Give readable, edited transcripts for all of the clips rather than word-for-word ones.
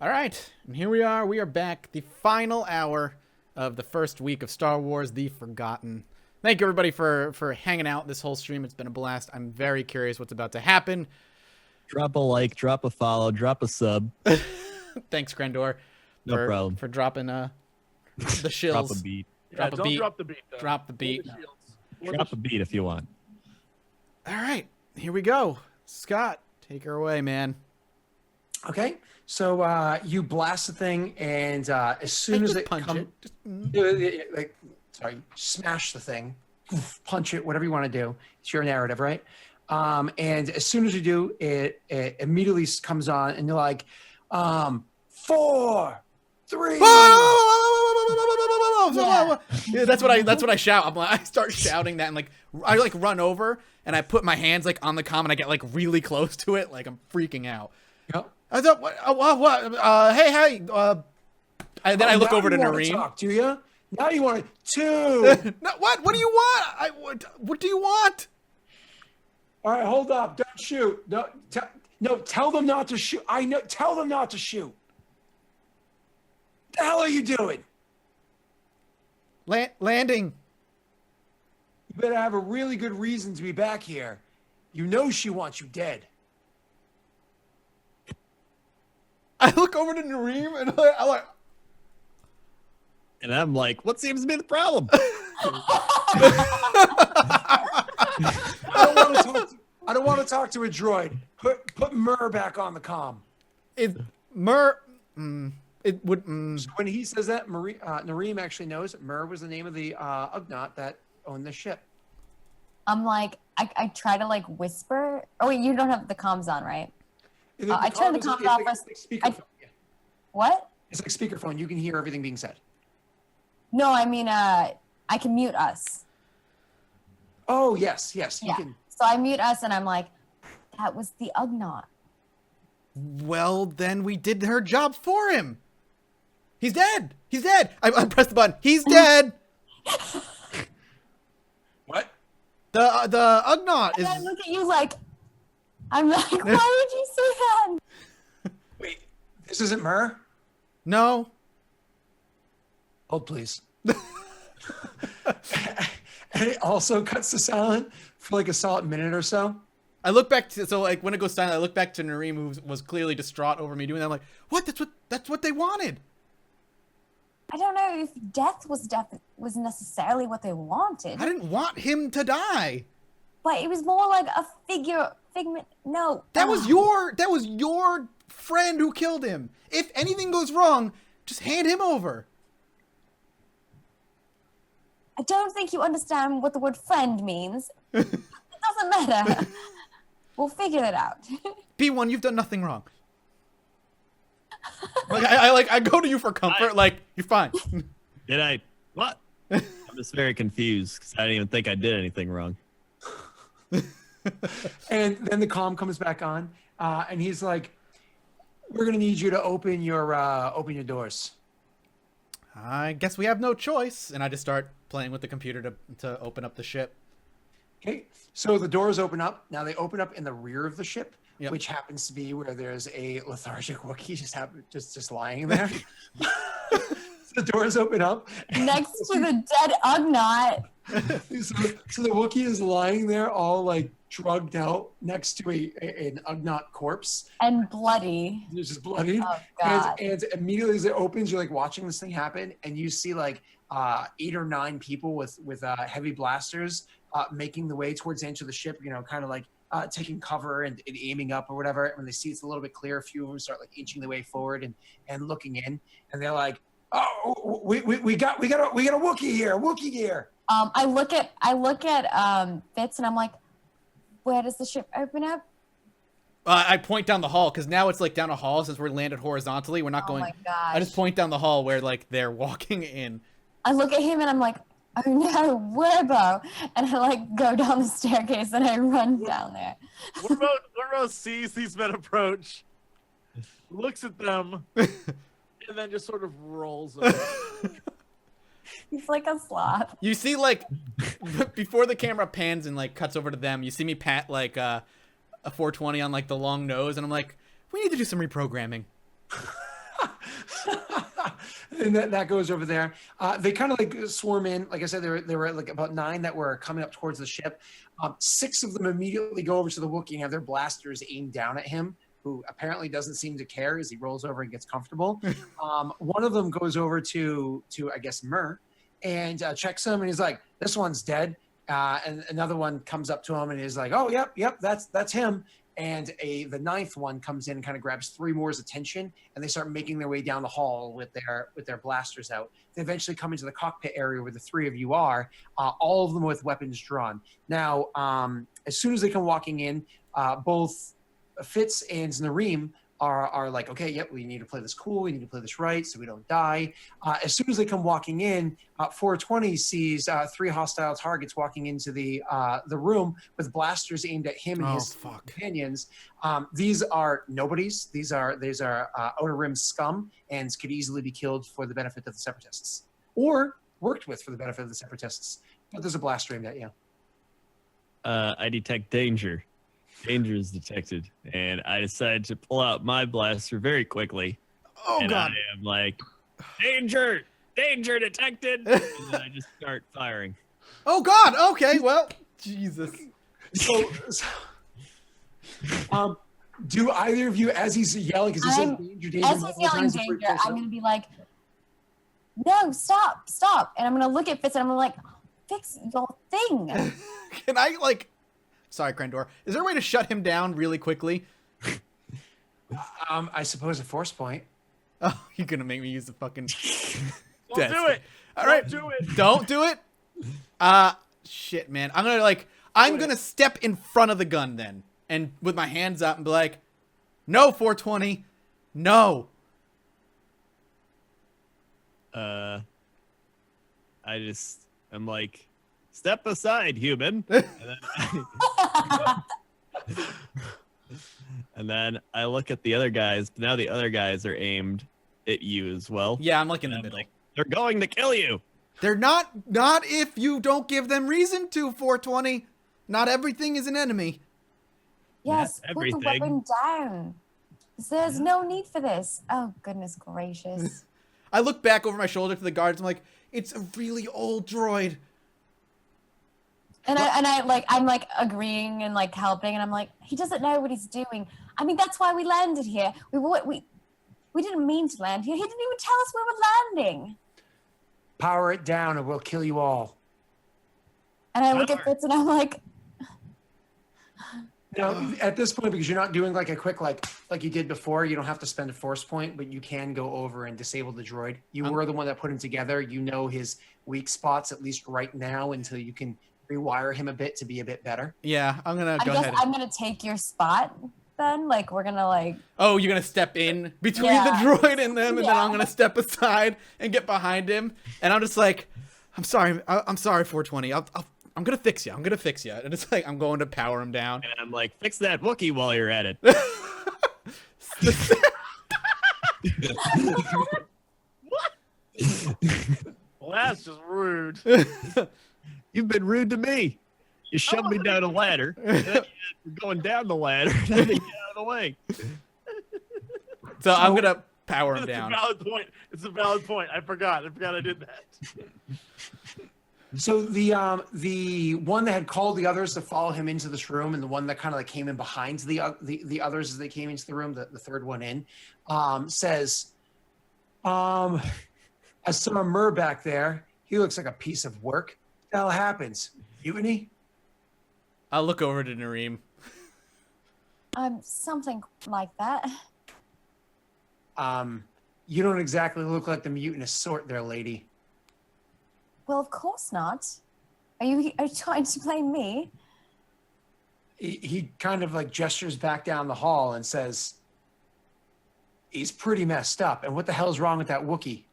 All right, and here we are. We are back. The final hour of the first week of Star Wars: The Forgotten. Thank you, everybody, for hanging out this whole stream. It's been a blast. I'm very curious what's about to happen. Drop a like, drop a follow, drop a sub. Thanks, Grandor. No problem. For dropping the shills. Drop a beat. Drop a beat. Drop the beat, though. Drop the beat. Drop a beat if you want. All right, here we go. Scott, take her away, man. Okay, so you blast the thing, and as soon as it punch comes, smash the thing, punch it, whatever you want to do. It's your narrative, right? And as soon as you do, it immediately comes on, and you're like, 4, 3. Yeah, that's what I shout. I start shouting that, and I run over and I put my hands on the comm, and I get really close to it, I'm freaking out. Yep. I thought, what? Hey, and then I look over to Nareem. Talk, do you? Now you want to No, what? What do you want? What do you want? All right, hold up. Don't shoot. No, tell them not to shoot. I know. Tell them not to shoot. What the hell are you doing? Landing. You better have a really good reason to be back here. You know she wants you dead. I look over to Nareem and I'm like, what seems to be the problem? I don't want to talk to a droid. Put Mur back on the comm. It would. So when he says that, Nareem actually knows Mur was the name of the ugot that owned the ship. I'm like, I try to whisper. Oh wait, you don't have the comms on, right? I turn the comms off. What? It's like speakerphone. You can hear everything being said. No, I mean, I can mute us. Oh yes, you can. So I mute us, and I'm like, that was the ugnaught. Well, then we did her job for him. He's dead. He's dead. I pressed the button. He's dead. What? The ugnaught is. And I look at you I'm like, why would you say that? Wait, this isn't Mur? No. Hold, please. And it also cuts to silent for a solid minute or so. I look back to when it goes silent, I look back to Nareem, who was clearly distraught over me doing that. I'm like, what? That's what they wanted. I don't know if death was necessarily what they wanted. I didn't want him to die. But it was more like a figment. No. That was your friend who killed him. If anything goes wrong, just hand him over. I don't think you understand what the word friend means. It doesn't matter. We'll figure it out. P1, you've done nothing wrong. I go to you for comfort. You're fine. Did I? What? I'm just very confused because I didn't even think I did anything wrong. And then the comm comes back on, and he's like, "We're gonna need you to open your doors." I guess we have no choice, and I just start playing with the computer to open up the ship. Okay, so the doors open up. Now they open up in the rear of the ship, Yep. which happens to be where there's a lethargic Wookiee just lying there. So the doors open up. Next to the dead ugnaught. So the Wookiee is lying there all drugged out next to an ugnaught corpse. And bloody. It's just bloody. Oh, God. And immediately as it opens, you're watching this thing happen, and you see 8 or 9 people with heavy blasters making the way towards the edge of the ship, kind of taking cover and aiming up or whatever. And when they see it's a little bit clear, a few of them start inching the way forward and looking in, and they're like, "Oh, we got a Wookiee here, Wookiee here." I look at Fitz, and I'm like, where does the ship open up? I point down the hall because now it's down a hall since we're landed horizontally. We're not going. Oh my gosh. I just point down the hall where they're walking in. I look at him and I'm like, oh no, Werbo. And I go down the staircase and I run down there. Werbo sees these men approach, looks at them, and then just sort of rolls over. He's like a sloth. You see, before the camera pans and cuts over to them, you see me pat a 420 on the long nose, and I'm like, we need to do some reprogramming. And that goes over there. They kind of like swarm in. Like I said, there were like about 9 that were coming up towards the ship. 6 of them immediately go over to the Wookiee and have their blasters aimed down at him, who apparently doesn't seem to care as he rolls over and gets comfortable. One of them goes over to I guess Mur and checks him, and he's like, "This one's dead." And another one comes up to him and is like, "Oh, yep, that's him." And the 9th one comes in and kind of grabs 3 more's attention, and they start making their way down the hall with their blasters out. They eventually come into the cockpit area where the 3 of you are, all of them with weapons drawn. Now, as soon as they come walking in, both Fitz and Nareem are like, okay, yep, we need to play this cool, we need to play this right so we don't die. As soon as they come walking in, 420 sees 3 hostile targets walking into the room with blasters aimed at him and his companions. These are nobodies. These are Outer Rim scum and could easily be killed for the benefit of the Separatists, or worked with for the benefit of the Separatists. But there's a blaster aimed at you. I detect danger. Danger is detected, and I decide to pull out my blaster very quickly. Oh, and God. I am like, danger detected, and then I just start firing. Oh, God. Okay, well, Jesus. So do either of you, as he's yelling, because he says danger, as he's yelling danger, I'm going to be like, no, stop, and I'm going to look at Fitz and I'm going to like, fix your thing. Can I like? Sorry, Krendor. Is there a way to shut him down really quickly? I suppose a force point. Oh, you're gonna make me use the fucking. Don't do it. All right, Don't do it. Don't do it. Shit, man. I'm gonna step in front of the gun then, and with my hands up and be like, "No, 420, no." I'm like, step aside, human. And then I look at the other guys. But now the other guys are aimed at you as well. Yeah, I'm like in the And I'm middle. like, they're going to kill you. They're not if you don't give them reason to, 420. Not everything is an enemy. Yes, Not put the everything. weapon down. There's no need for this. Oh, goodness gracious. I look back over my shoulder to the guards. I'm like, it's a really old droid. And I'm like agreeing and like helping, and I'm like, he doesn't know what he's doing. I mean, that's why we landed here. We didn't mean to land here. He didn't even tell us we were landing. Power it down, or we'll kill you all. And I look at Fitz and I'm like, Now, at this point, because you're not doing like a quick like you did before, you don't have to spend a force point, but you can go over and disable the droid. You were the one that put him together. You know his weak spots, at least right now, until you can rewire him a bit to be a bit better. Yeah, I'm gonna I go guess ahead. I'm gonna take your spot then. Like, we're gonna like. Oh, you're gonna step in between Yeah. the droid and them, and then I'm Yeah. gonna step aside and get behind him, and I'm just like, I'm sorry, 420. I'm gonna fix you. And it's like I'm going to power him down. And I'm like, fix that Wookiee while you're at it. Well, that's just rude. You've been rude to me. You shoved me down a ladder. And then you're going down the ladder. And then you get out of the way. So I'm gonna power him It's a down. valid point. It's a valid point. I forgot I did that. So the one that had called the others to follow him into this room, and the one that kind of like came in behind the others as they came into the room, the third one in, says, I saw Mur back there. He looks like a piece of work. What the hell happens? Mutiny? I'll look over to Nareem. Something like that. You don't exactly look like the mutinous sort there, lady. Well, of course not. Are you trying to blame me? He kind of like gestures back down the hall and says, he's pretty messed up. And what the hell's wrong with that Wookiee?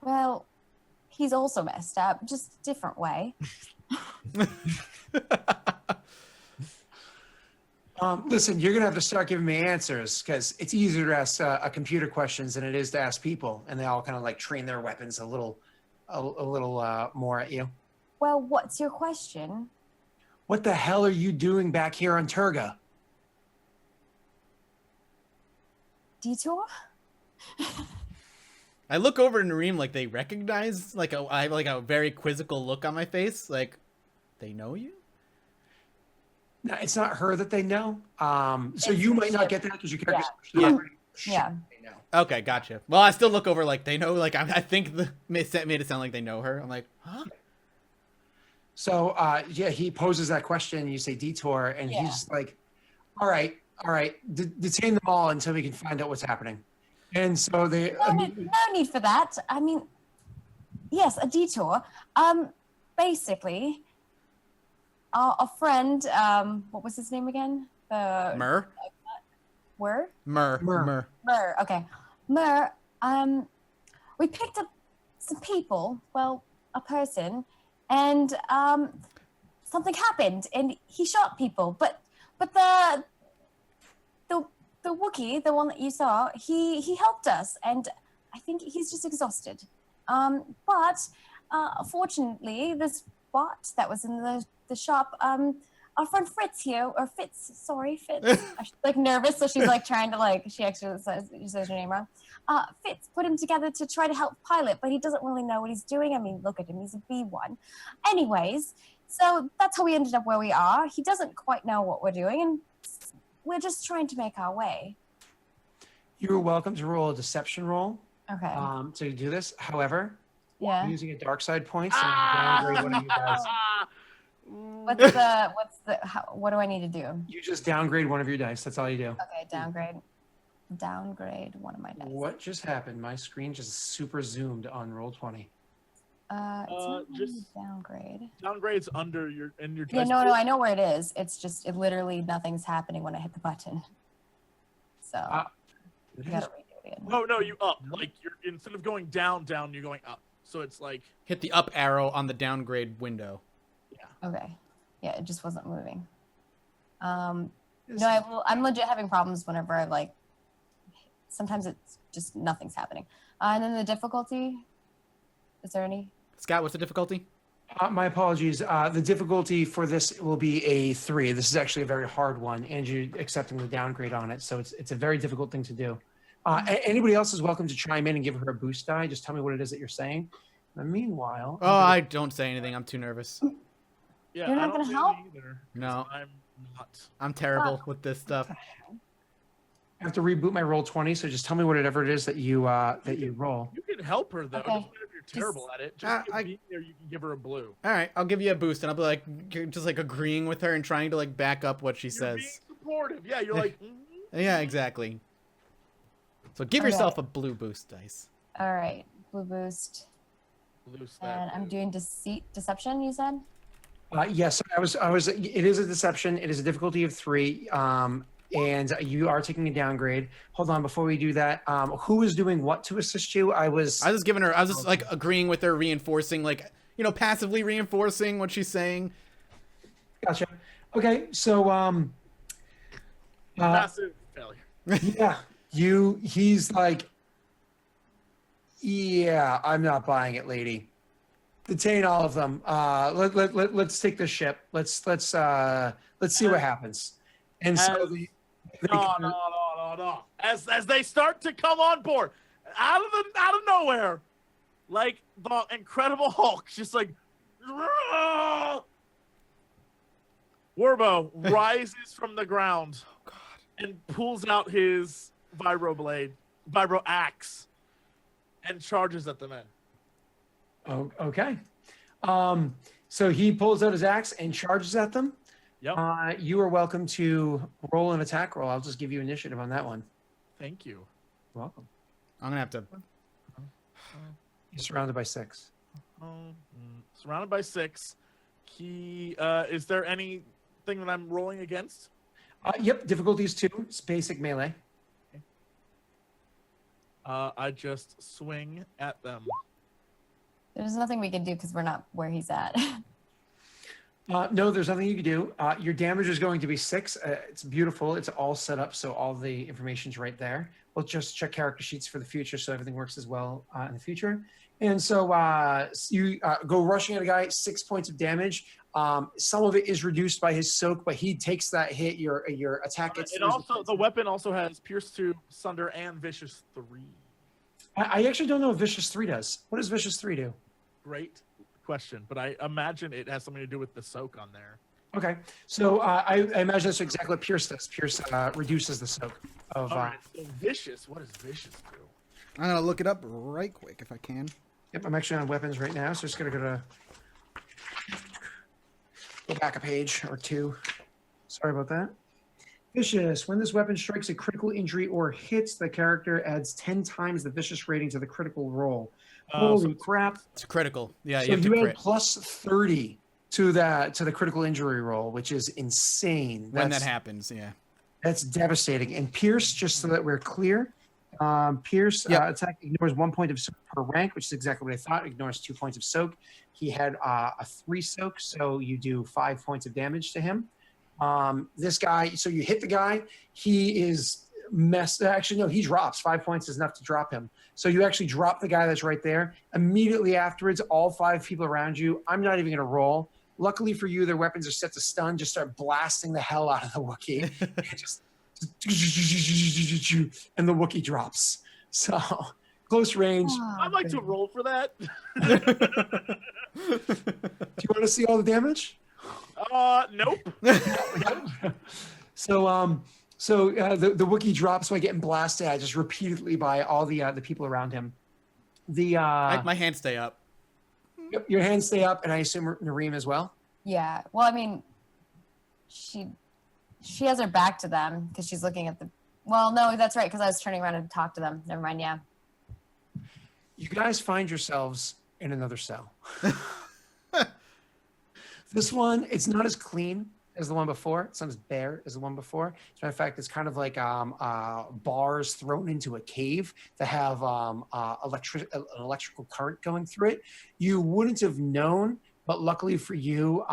Well, he's also messed up, just a different way. Listen, you're gonna have to start giving me answers, because it's easier to ask a computer questions than it is to ask people, and they all kind of like train their weapons a little more at you. Well, what's your question? What the hell are you doing back here on Turga? Detour? I look over to Nareem like they recognize, I have like a very quizzical look on my face, like they know you. No, it's not her that they know. So It's you the might not ship. get that because your character's Yeah. not very Yeah. They know. Okay, gotcha. Well, I still look over like they know. Like I think made it sound like they know her. I'm like, huh? So yeah, he poses that question. You say detour, and he's like, "All right, detain them all until we can find out what's happening." And so they. No need for that. I mean, yes, a detour. Basically, a friend. What was his name again? Mur. Mur. Okay, Mur. We picked up some people. Well, a person, and something happened, and he shot people. But the Wookiee, the one that you saw, he helped us, and I think he's just exhausted. But fortunately, this bot that was in the shop, our friend Fritz here, or Fitz, sorry, Fitz. She's like nervous, so she's like trying to she actually says her name wrong. Fitz put him together to try to help pilot, but he doesn't really know what he's doing. I mean, look at him, he's a B1. Anyways, so that's how we ended up where we are. He doesn't quite know what we're doing, and we're just trying to make our way. You're welcome to roll a deception roll. Okay. To do this. However, Yeah. I'm using a dark side point, so I'm downgrade one of you guys. What do I need to do? You just downgrade one of your dice. That's all you do. Okay, downgrade one of my dice. What just happened? My screen just super zoomed on roll 20. It's not letting just- me downgrade. Downgrade's under your Yeah, dice no, pool. I know where it is. It's just literally nothing's happening when I hit the button. So I gotta redo it again. No, you up. Like you're instead of going down, you're going up. So it's like Hit the up arrow on the downgrade window. Okay. Yeah, it just wasn't moving. No, I'm legit having problems whenever I sometimes it's just nothing's happening. And then the difficulty, is there any? Scott, what's the difficulty? My apologies. The difficulty for this will be a 3. This is actually a very hard one, and you're accepting the downgrade on it, so it's a very difficult thing to do. Anybody else is welcome to chime in and give her a boost die. Just tell me what it is that you're saying. And meanwhile, Oh, I don't say anything. I'm too nervous. yeah, You're not I don't gonna do help? it either, 'cause No. I'm not. I'm terrible with this stuff. I have to reboot my roll 20. So just tell me whatever it is that you roll. You can help her though. Okay. Doesn't matter if you're terrible at it. Just give I- me or you can give her a blue. All right, I'll give you a boost, and I'll be just agreeing with her and trying to back up what she You're being says. supportive. Yeah, you're like. Yeah, exactly. So give Okay. yourself a blue boost dice. All right, blue boost. Loose that And I'm blue. doing deception, you said? Yes, I was. It is a deception. It is a difficulty of 3. And you are taking a downgrade. Hold on, before we do that, who is doing what to assist you? I was I was just agreeing with her, reinforcing, passively reinforcing what she's saying. Gotcha. Okay, so Massive failure. yeah, he's like, yeah, I'm not buying it, lady. Detain all of them. Let's take the ship. Let's see what happens. And so they No. As they start to come on board, out of nowhere, like the Incredible Hulk, just like Warbo rises from the ground and pulls out his vibro axe, and charges at the men. Oh, okay. So he pulls out his axe and charges at them. Yep. You are welcome to roll an attack roll. I'll just give you initiative on that one. Thank you. You're welcome. I'm gonna have to. You're surrounded by 6. Surrounded by 6. Is there anything that I'm rolling against? Yep, difficulty is 2. It's basic melee. I just swing at them. There's nothing we can do because we're not where he's at. No, there's nothing you can do. Your damage is going to be 6. It's beautiful. It's all set up, so all the information's right there. We'll just check character sheets for the future, so everything works as well in the future. And so you go rushing at a guy, 6 points of damage. Some of it is reduced by his soak, but he takes that hit. Your attack gets. The weapon also has Pierce 2, Sunder, and Vicious 3. I actually don't know if Vicious 3 does. What does Vicious 3 do? Great question, but I imagine it has something to do with the soak on there. Okay, so I imagine that's exactly what Pierce does. Pierce reduces the soak of. All right, so vicious. What does vicious do? I'm gonna look it up right quick if I can. Yep, I'm actually on weapons right now, so just gonna go back a page or two. Sorry about that. Vicious. When this weapon strikes a critical injury or hits, the character adds 10 times the vicious rating to the critical roll. Holy crap! It's critical. Yeah, So you have to you crit add plus 30 to the critical injury roll, which is insane. when that happens. Yeah. That's devastating. And Pierce, just so that we're clear, Pierce Yep. attack ignores 1 point of soak per rank, which is exactly what I thought. Ignores 2 points of soak. He had a 3 soak, so you do 5 points of damage to him. This guy, so you hit the guy, he is messed. Actually, no, he drops. 5 points is enough to drop him. So you actually drop the guy that's right there. Immediately afterwards, all 5 people around you, I'm not even going to roll. Luckily for you, their weapons are set to stun. Just start blasting the hell out of the Wookiee. And the Wookiee drops. So close range. I'd like to roll for that. Do you want to see all the damage? Nope. So the Wookiee drops by getting blasted just repeatedly by all the people around him. My hands stay up. Your hands stay up, and I assume Nareem as well. Yeah. Well, I mean, she has her back to them because she's looking at the. Well, no, that's right, because I was turning around to talk to them. Never mind. Yeah. You guys find yourselves in another cell. This one, it's not as clean as the one before. It's not as bare as the one before. As a matter of fact, it's kind of like bars thrown into a cave that have an electrical current going through it. You wouldn't have known, but luckily for you,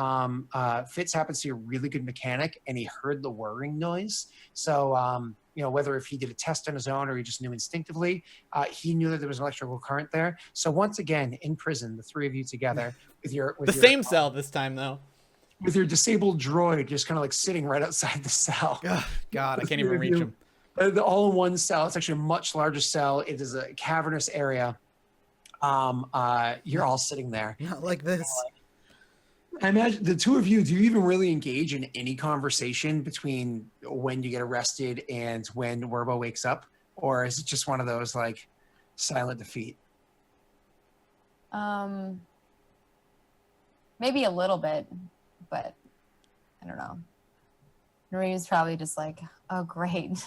Fitz happens to be a really good mechanic, and he heard the whirring noise. So, whether if he did a test on his own or he just knew instinctively, he knew that there was an electrical current there. So once again, in prison, the 3 of you together with your Same cell this time though. With your disabled droid just kind of like sitting right outside the cell. God, I can't even reach him. All in one cell. It's actually a much larger cell. It is a cavernous area. You're all sitting there. Not like this. I imagine the 2 of you, do you even really engage in any conversation between when you get arrested and when Werbo wakes up? Or is it just one of those like silent defeat? Maybe a little bit, but I don't know. Nareem's probably just like, oh, great.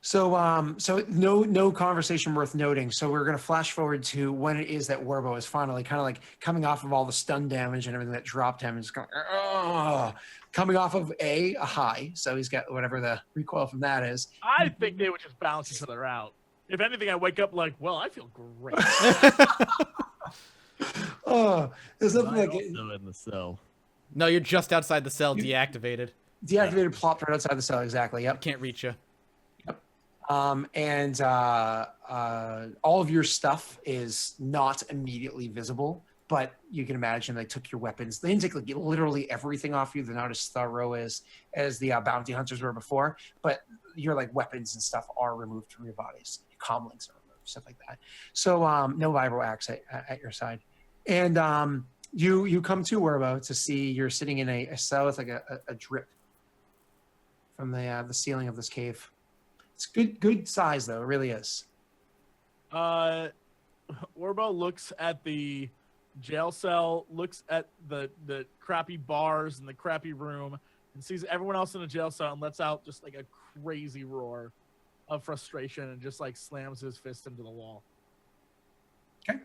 So no conversation worth noting. So we're going to flash forward to when it is that Werbo is finally kind of like coming off of all the stun damage and everything that dropped him. And just coming off of a high. So he's got whatever the recoil from that is. I think they would just balance each other out. If anything, I wake up like, well, I feel great. There's nothing like it. In the cell. No, you're just outside the cell, deactivated. Deactivated, plopped right outside the cell. Exactly. Yep. Can't reach you. And all of your stuff is not immediately visible, but you can imagine they took your weapons. They didn't take like literally everything off you. They're not as thorough as the bounty hunters were before, but your like weapons and stuff are removed from your bodies. Your comm links are removed, stuff like that. So no vibro axe at your side. And you come to Werbo to see you're sitting in a cell with like a drip from the ceiling of this cave. It's good size though. It really is. Werbo looks at the jail cell, looks at the crappy bars and the crappy room, and sees everyone else in the jail cell and lets out just like a crazy roar of frustration and just like slams his fist into the wall. Okay.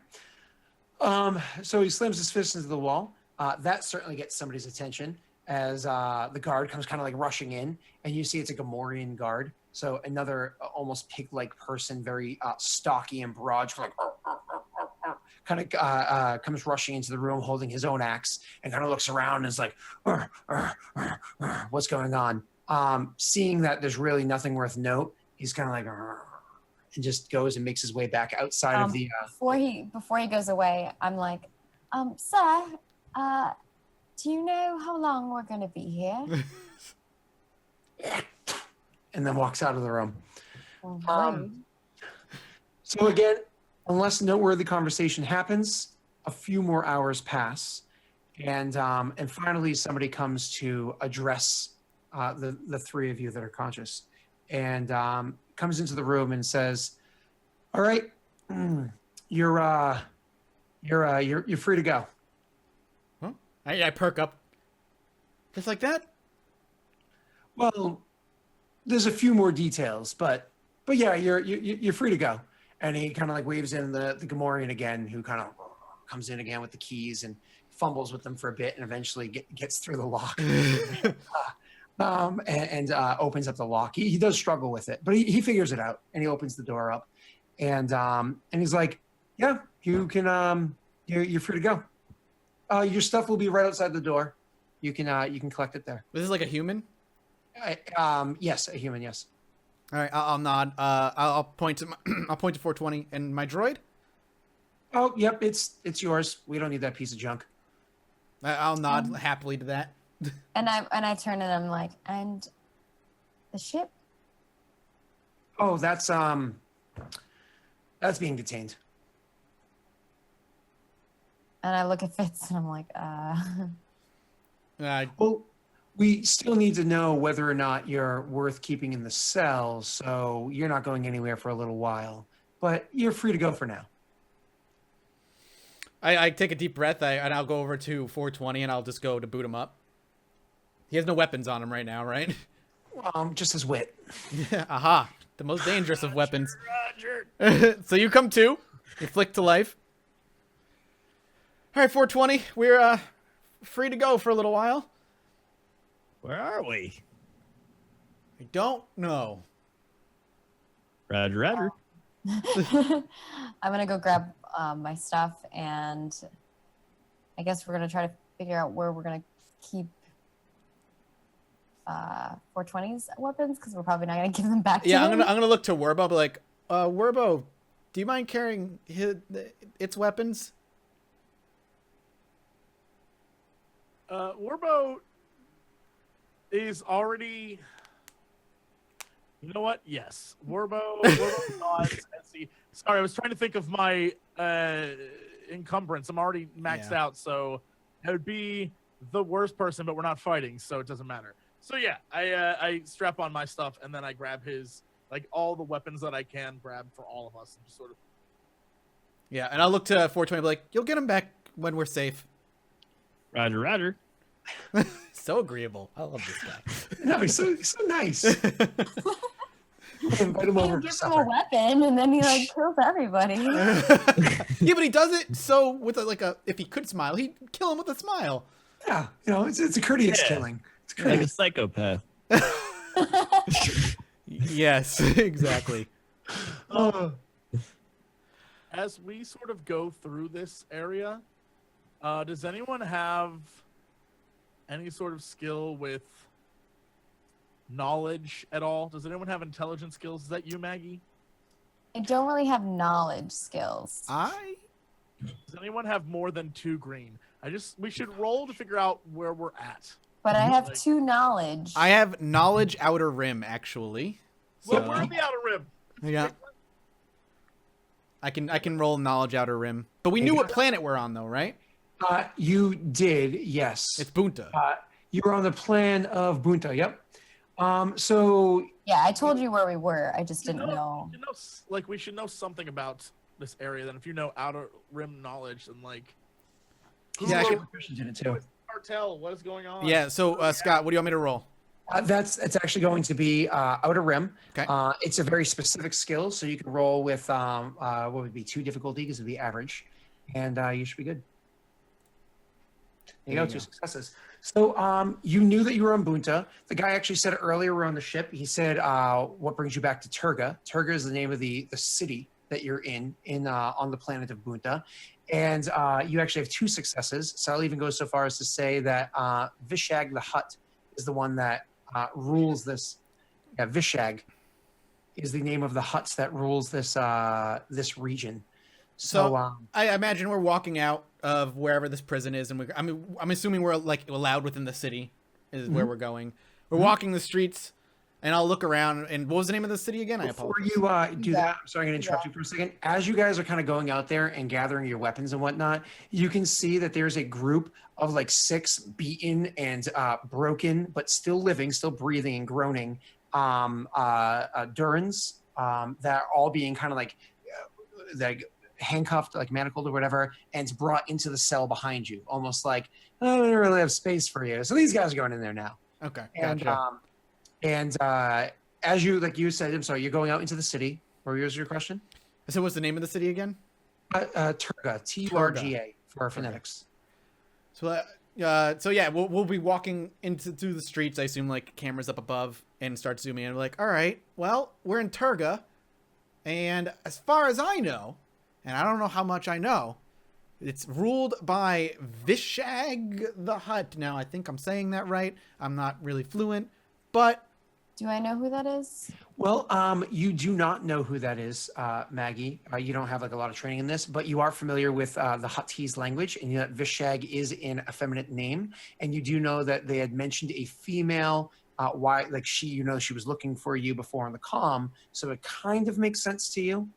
So he slams his fist into the wall. That certainly gets somebody's attention as the guard comes kind of like rushing in, and you see it's a Gamorrean guard. So another almost pig-like person, very stocky and broad, kind of comes rushing into the room holding his own axe and kind of looks around and is like, what's going on? Seeing that there's really nothing worth note, he's kind of like, and just goes and makes his way back outside of the... Before he goes away, I'm like, sir, do you know how long we're going to be here? And then walks out of the room. So again, unless noteworthy conversation happens, a few more hours pass, and finally somebody comes to address the three of you that are conscious, and comes into the room and says, "All right, you're free to go." Huh? I perk up. Just like that? Well, there's a few more details, but yeah, you're free to go. And he kind of like waves in the Gamorrean again, who kind of comes in again with the keys and fumbles with them for a bit, and eventually gets through the lock. And opens up the lock. He does struggle with it, but he figures it out, and he opens the door up, and he's like, "Yeah, you can you're free to go. Your stuff will be right outside the door. You can collect it there." This is like a human? Yes, a human. Yes. All right, I'll nod. I'll point to I'll point to 420 and my droid. Oh, yep, it's yours. We don't need that piece of junk. I'll nod happily to that. And I turn and I'm like, and the ship? Oh, that's being detained. And I look at Fitz and I'm like, Well, we still need to know whether or not you're worth keeping in the cell, so you're not going anywhere for a little while. But you're free to go for now. I take a deep breath, and I'll go over to 420, and I'll just go to boot him up. He has no weapons on him right now, right? Just his wit. Aha. The most dangerous of weapons. Roger. So you come to. You flick to life. All right, 420. We're free to go for a little while. Where are we? I don't know. Roger, Roger. I'm going to go grab my stuff, and I guess we're going to try to figure out where we're going to keep 420's weapons, because we're probably not going to give them back to him. I'm gonna look to Werbo, be like, Werbo, do you mind carrying its weapons? Werbo is already. You know what? Yes, Werbo nods and see. Sorry, I was trying to think of my encumbrance. I'm already maxed out, so it would be the worst person, but we're not fighting, so it doesn't matter. So yeah, I strap on my stuff, and then I grab his, like, all the weapons that I can grab for all of us, and just sort of. Yeah, and I'll look to 420, be like, you'll get him back when we're safe. Roger, Roger. So agreeable. I love this guy. No, he's so nice. Invite him over. You give him a weapon, and then he like kills everybody. Yeah, but he does it so with if he could smile, he'd kill him with a smile. Yeah, it's a courteous killing. It's Like a psychopath. Yes, exactly. As we sort of go through this area, does anyone have any sort of skill with knowledge at all? Does anyone have intelligence skills? Is that you, Maggie? I don't really have knowledge skills. Does anyone have more than 2 green? We should roll to figure out where we're at. But I have 2 knowledge. I have knowledge outer rim, actually. Well, So, we're in the outer rim. yeah. I can roll knowledge outer rim. But we knew what planet we're on, though, right? You did, yes. It's Bunta. You were on the plan of Bunta, yep. So Yeah, I told you where we were. I just didn't know. We should know something about this area. Then, if you know outer rim knowledge, then Yeah, Christian did it too. cartel, what is going on? Yeah, so, Scott, what do you want me to roll? It's actually going to be outer rim. Okay. It's a very specific skill, so you can roll with what would be 2 difficulty because it'd be average, and you should be good. There you go, 2 successes. So you knew that you were on Bunta. The guy actually said it earlier. We're on the ship. He said, "What brings you back to Turga?" Turga is the name of the city that you're in on the planet of Bunta, and you actually have 2 successes. So I'll even go so far as to say that Vishag the Hutt is the one that rules this. Yeah, Vishag is the name of the huts that rules this region. So I imagine we're walking out of wherever this prison is, and I'm assuming we're allowed within the city is where we're going. We're walking the streets, And I'll look around. And what was the name of the city again? I Before apologize. you do that, I'm sorry, I'm going to interrupt you for a second. As you guys are kind of going out there and gathering your weapons and whatnot, you can see that there's a group of like 6 beaten and broken, but still living, still breathing and groaning Durans that are all being kind of like handcuffed, like manacled or whatever, and it's brought into the cell behind you, almost like, oh, we don't really have space for you. So these guys are going in there now. Okay, And gotcha. as you, like you said, I'm sorry, you're going out into the city. What was your question? So what's the name of the city again? Turga, Turga for phonetics. So, so yeah, we'll be walking through the streets. I assume like cameras up above and start zooming in. We're like, all right, well, we're in Turga, and as far as I know, and I don't know how much I know, it's ruled by Vishag the Hutt. Now, I think I'm saying that right. I'm not really fluent, but Do I know who that is? Well, you do not know who that is, Maggie. You don't have like a lot of training in this, but you are familiar with the Huttese language, and you know that Vishag is an effeminate name, and you do know that they had mentioned a female. Why, like she was looking for you before on the comm, so it kind of makes sense to you.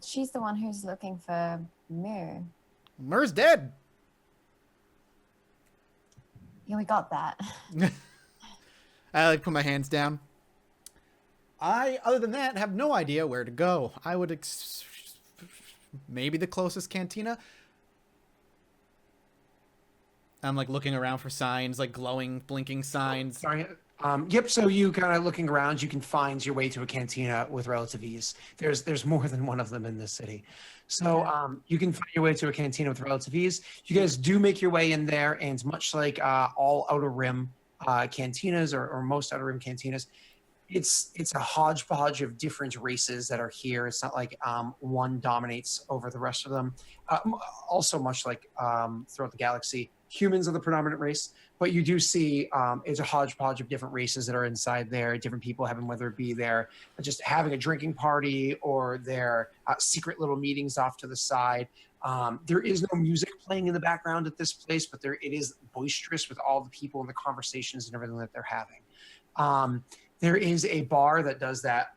She's the one who's looking for Mir. Mur's dead. Yeah, we got that. I like put my hands down. Other than that, have no idea where to go. I would maybe the closest cantina. I'm like looking around for signs, like glowing, blinking signs. Sorry. Yep. So you kind of looking around, you can find your way to a cantina with relative ease. There's more than one of them in this city, so you can find your way to a cantina with relative ease. You guys do make your way in there, and much like all Outer Rim cantinas or most Outer Rim cantinas, it's a hodgepodge of different races that are here. It's not like one dominates over the rest of them. Also, much like throughout the galaxy, humans are the predominant race, but you do see it's a hodgepodge of different races that are inside there. Different people having, whether it be they're just having a drinking party or their secret little meetings off to the side. There is no music playing in the background at this place, but it is boisterous with all the people and the conversations and everything that they're having. There is a bar that does that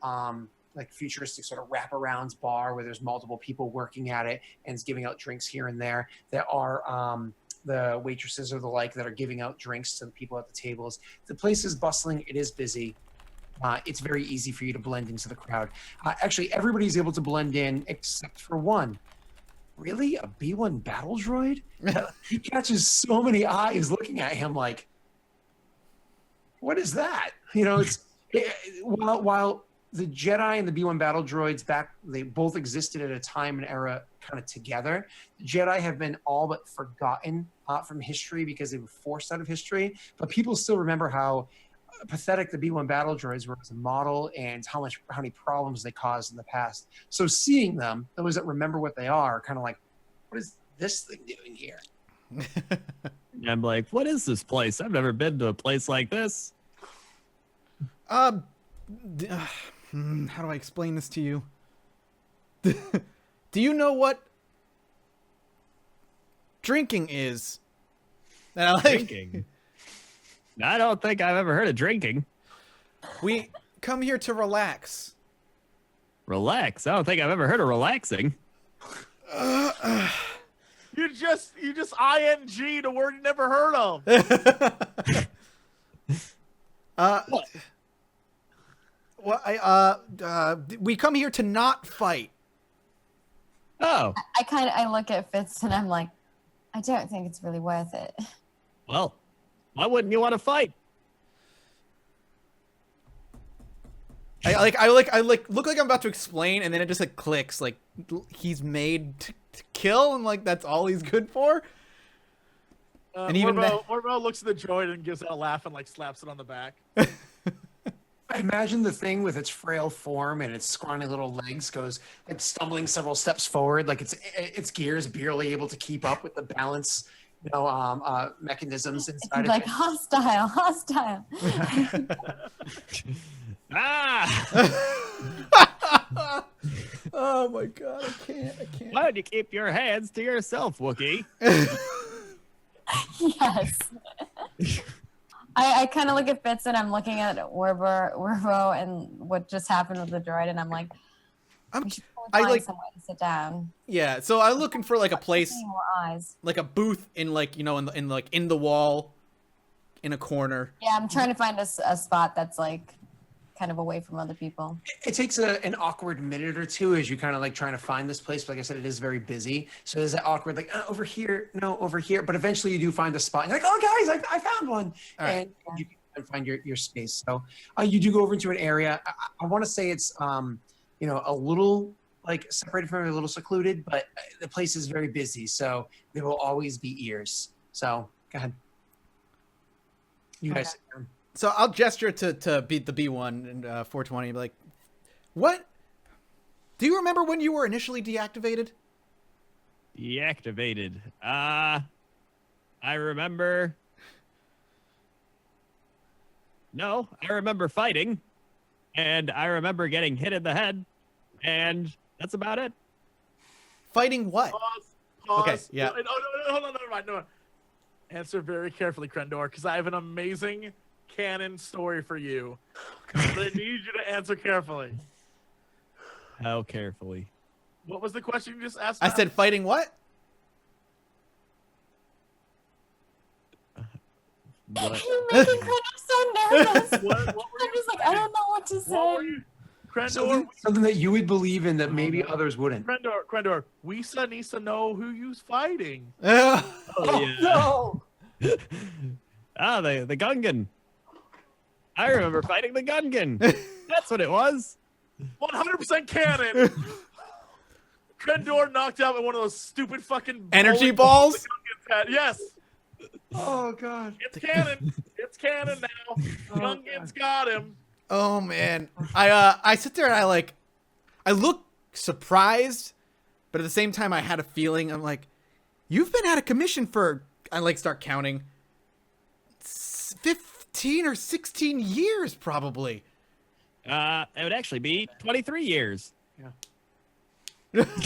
like futuristic sort of wraparounds bar where there's multiple people working at it and is giving out drinks here and there. There are the waitresses or the like that are giving out drinks to the people at the tables. The place is bustling. It is busy. It's very easy for you to blend into the crowd. Actually, everybody's able to blend in except for one. Really? A B1 battle droid? He catches so many eyes looking at him like, what is that? You know, while the Jedi and the B1 battle droids they both existed at a time and era kind of together. The Jedi have been all but forgotten from history because they were forced out of history. But people still remember how pathetic the B1 battle droids were as a model and how many problems they caused in the past. So seeing them, those that remember what they are kind of like, what is this thing doing here? I'm like, what is this place? I've never been to a place like this. How do I explain this to you? Do you know what drinking is? And I like, Drinking? I don't think I've ever heard of drinking. we come here to relax. Relax? I don't think I've ever heard of relaxing. You just ING'd a word you never heard of. What? Well, we come here to not fight. Oh, I look at Fitz and I'm like, I don't think it's really worth it. well, why wouldn't you want to fight? I look like I'm about to explain, and then it just like clicks. Like he's made to kill, and like that's all he's good for. And even Orbo looks at the droid and gives out a laugh and like slaps it on the back. I imagine the thing with its frail form and its scrawny little legs goes like stumbling several steps forward, like its gears barely able to keep up with the balance, mechanisms inside It's like it. hostile. Ah! Oh my god, I can't. Why don't you keep your hands to yourself, Wookiee? Yes. I kind of look at Fitz and I'm looking at Werbo and what just happened with the droid, and I'm like, we should probably find somewhere to sit down. Yeah, so I'm looking for like a place, More eyes. like a booth in like in the wall, in a corner. Yeah, I'm trying to find a spot that's like kind of away from other people. It takes an awkward minute or two as you kind of like trying to find this place. But like I said, it is very busy. So there's that awkward, like, over here, no, over here. But eventually you do find a spot. You're like, oh, guys, I found one. And you can find your space. So you do go over into an area. I want to say it's, a little like separated from a little secluded, but the place is very busy. So there will always be ears. So go ahead. You guys sit down. So I'll gesture to beat the B1 and 420. Like, what? Do you remember when you were initially deactivated? Deactivated. I remember. No, I remember fighting, and I remember getting hit in the head, and that's about it. Fighting what? Pause. Okay, yeah. No, hold on, never mind. No. Answer very carefully, Krendor, because I have an amazing canon story for you. But I need you to answer carefully. How carefully? What was the question you just asked? I said fighting what? What? You're making Krendor so nervous. What were I'm you just like, I don't know what to What say. were you? Krendor, Something that you would believe in that maybe others wouldn't. Krendor, Wisa needs to know who you's fighting. Oh, yeah. No! The Gungan. I remember fighting the Gungan. That's what it was. 100% canon. Krendor knocked out with one of those stupid fucking Energy bowling balls? the Gungans had. Yes, Oh, God. it's canon. It's canon now. Gungans got him. Oh man, I sit there and I look surprised, but at the same time I had a feeling. I'm like, you've been out of commission for, I like start counting, 15 or 16 years probably. It would actually be 23 years. Look at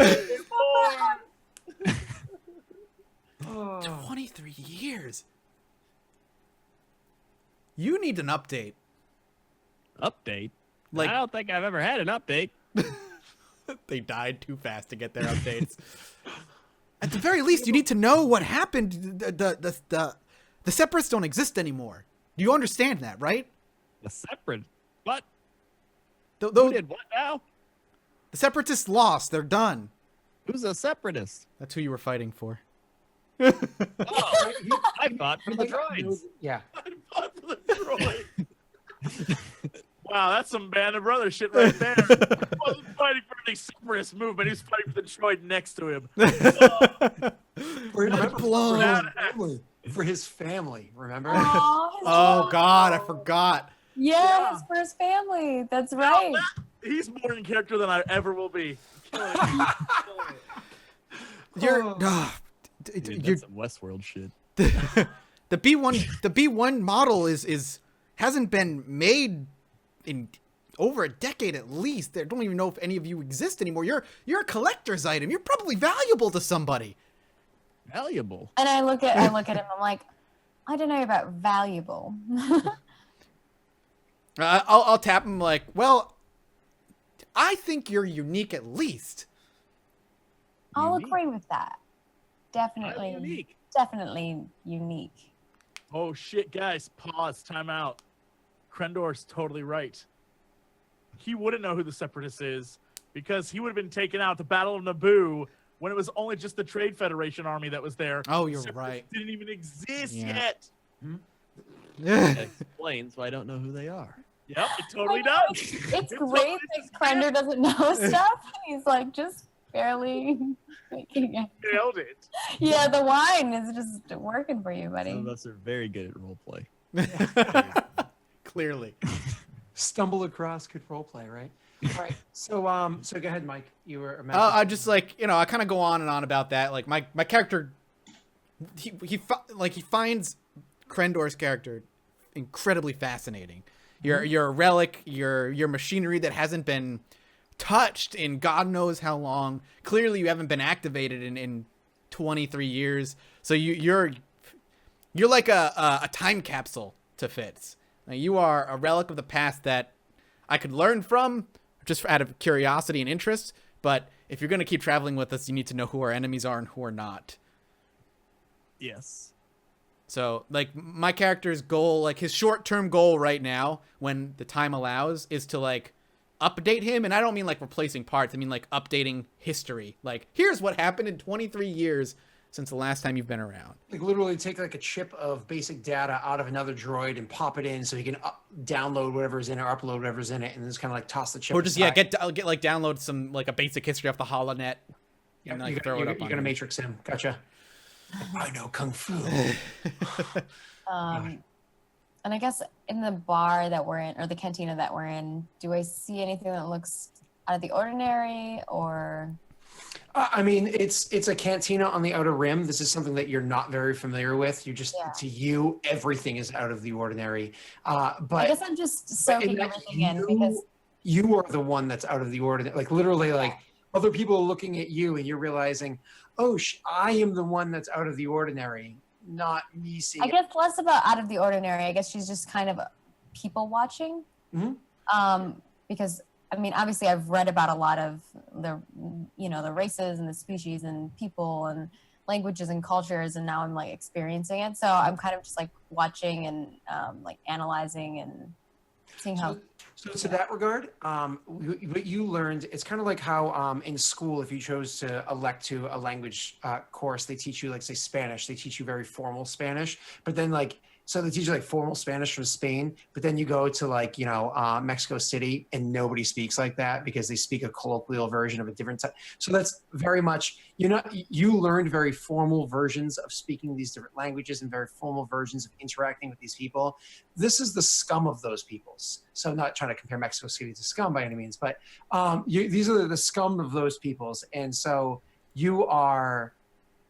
him. 23 years. You need an update. Update? Like, I don't think I've ever had an update. they died too fast to get their updates. At the very least, you need to know what happened. The Separatists don't exist anymore. Do you understand that, right? A separate? What? Who Though did what now? the Separatists lost. They're done. Who's a separatist? That's who you were fighting for. Oh, I fought for the droids. Yeah. I fought for the droid. Wow, that's some band of brothers shit right there. He wasn't fighting for any separatist movement. He was fighting for the droid next to him. For his family, remember? Oh God, I forgot. Yes, for his family. That's right. He's more in character than I ever will be. You're Dude, that's some Westworld shit. the B1 model is hasn't been made in over a decade at least. I don't even know if any of you exist anymore. You're a collector's item. You're probably valuable to somebody. Valuable. And I look at him. I'm like, I don't know about valuable. I'll tap him like, well, I think you're unique at least. I'll Unique. agree with that. Highly Definitely, unique. definitely unique. Oh shit, guys, pause, time out. Krendor's totally right. He wouldn't know who the Separatist is because he would have been taken out at the Battle of Naboo when it was only just the Trade Federation army that was there. Oh, you're Separatists right. Didn't even exist Yeah. yet. That explains why I don't know who they are. Yep, it totally I know, does. It's great that Krender doesn't know stuff. He's like just barely making it. Nailed it. Yeah, the wine is just working for you, buddy. Some of us are very good at roleplay. Clearly. Stumble across good role play, right? All right. So go ahead, Mike. You were. I just like, I kind of go on and on about that. Like my character, he finds Krendor's character incredibly fascinating. You're a relic. You're machinery that hasn't been touched in God knows how long. Clearly, you haven't been activated in 23 years. So You're like a time capsule to Fitz. Now, you are a relic of the past that I could learn from just out of curiosity and interest. But if you're going to keep traveling with us, you need to know who our enemies are and who are not. Yes. So, like, my character's goal, like, his short-term goal right now, when the time allows, is to, like, update him. And I don't mean, like, replacing parts. I mean, like, updating history. Like, here's what happened in 23 years since the last time you've been around. Like literally take like a chip of basic data out of another droid and pop it in so he can download whatever's in it or upload whatever's in it and then just kind of like toss the chip Or just, aside. get like, download some, like, a basic history off the HoloNet. Yeah, And, like, you're throw it up on gonna him. matrix him. Gotcha. I know kung fu. And I guess in the bar that we're in, or the cantina that we're in, do I see anything that looks out of the ordinary, or? I mean, it's a cantina on the outer rim. This is something that you're not very familiar with. You just Yeah. to you, everything is out of the ordinary. But I guess I'm just soaking that everything in because you are the one that's out of the ordinary. Like literally, like other people are looking at you and you're realizing, oh, I am the one that's out of the ordinary, not me seeing. I guess less about out of the ordinary. I guess she's just kind of people watching. Because I mean, obviously, I've read about a lot of the races and the species and people and languages and cultures, and now I'm like experiencing it. So I'm kind of just like watching and like analyzing and seeing how. So to that regard, what you learned, it's kind of like how in school, if you chose to elect to a language course, they teach you like say Spanish. They teach you very formal Spanish, but then like. So they teach you like formal Spanish from Spain, but then you go to like, Mexico City and nobody speaks like that because they speak a colloquial version of a different type. So that's very much, you learned very formal versions of speaking these different languages and very formal versions of interacting with these people. This is the scum of those peoples. So I'm not trying to compare Mexico City to scum by any means, but these are the scum of those peoples. And so you are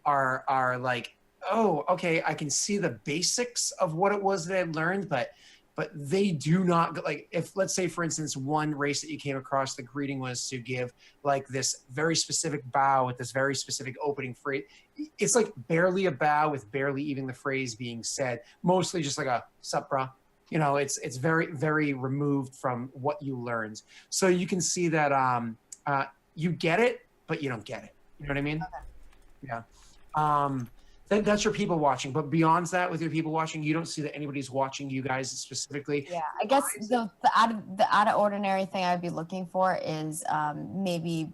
like, oh, okay, I can see the basics of what it was that I learned, but they do not, like, if, let's say, for instance, one race that you came across, the greeting was to give, like, this very specific bow with this very specific opening phrase. It's, like, barely a bow with barely even the phrase being said, mostly just like a, sup, brah. It's very, very removed from what you learned. So you can see that you get it, but you don't get it. You know what I mean? Okay. Yeah. That's your people watching, but beyond that, with your people watching, you don't see that anybody's watching you guys specifically. Yeah, I guess the out of ordinary thing I'd be looking for is maybe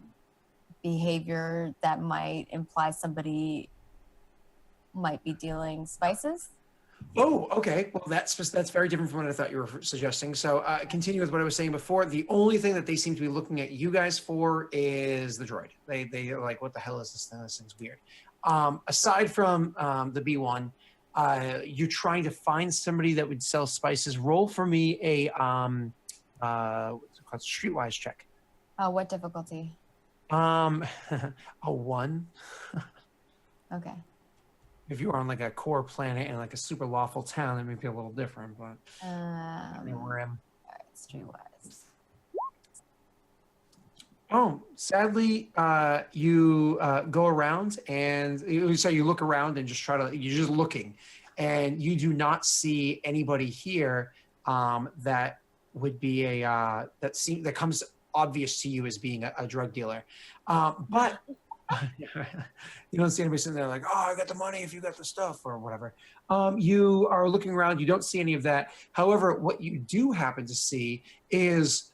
behavior that might imply somebody might be dealing spices. Oh, okay. Well, that's very different from what I thought you were suggesting. So continue with what I was saying before. The only thing that they seem to be looking at you guys for is the droid. They are like, what the hell is this thing? This thing's weird. Aside from the B1, you're trying to find somebody that would sell spices. Roll for me a what's it called? Streetwise check. What difficulty? A 1. Okay. If you were on like a core planet in like a super lawful town, it may be a little different, but where am? All right, streetwise. Oh, sadly, you go around and you look around and you're just looking, and you do not see anybody here that would be that comes obvious to you as being a drug dealer, but you don't see anybody sitting there like, oh, I got the money if you got the stuff or whatever. You are looking around, you don't see any of that. However, what you do happen to see is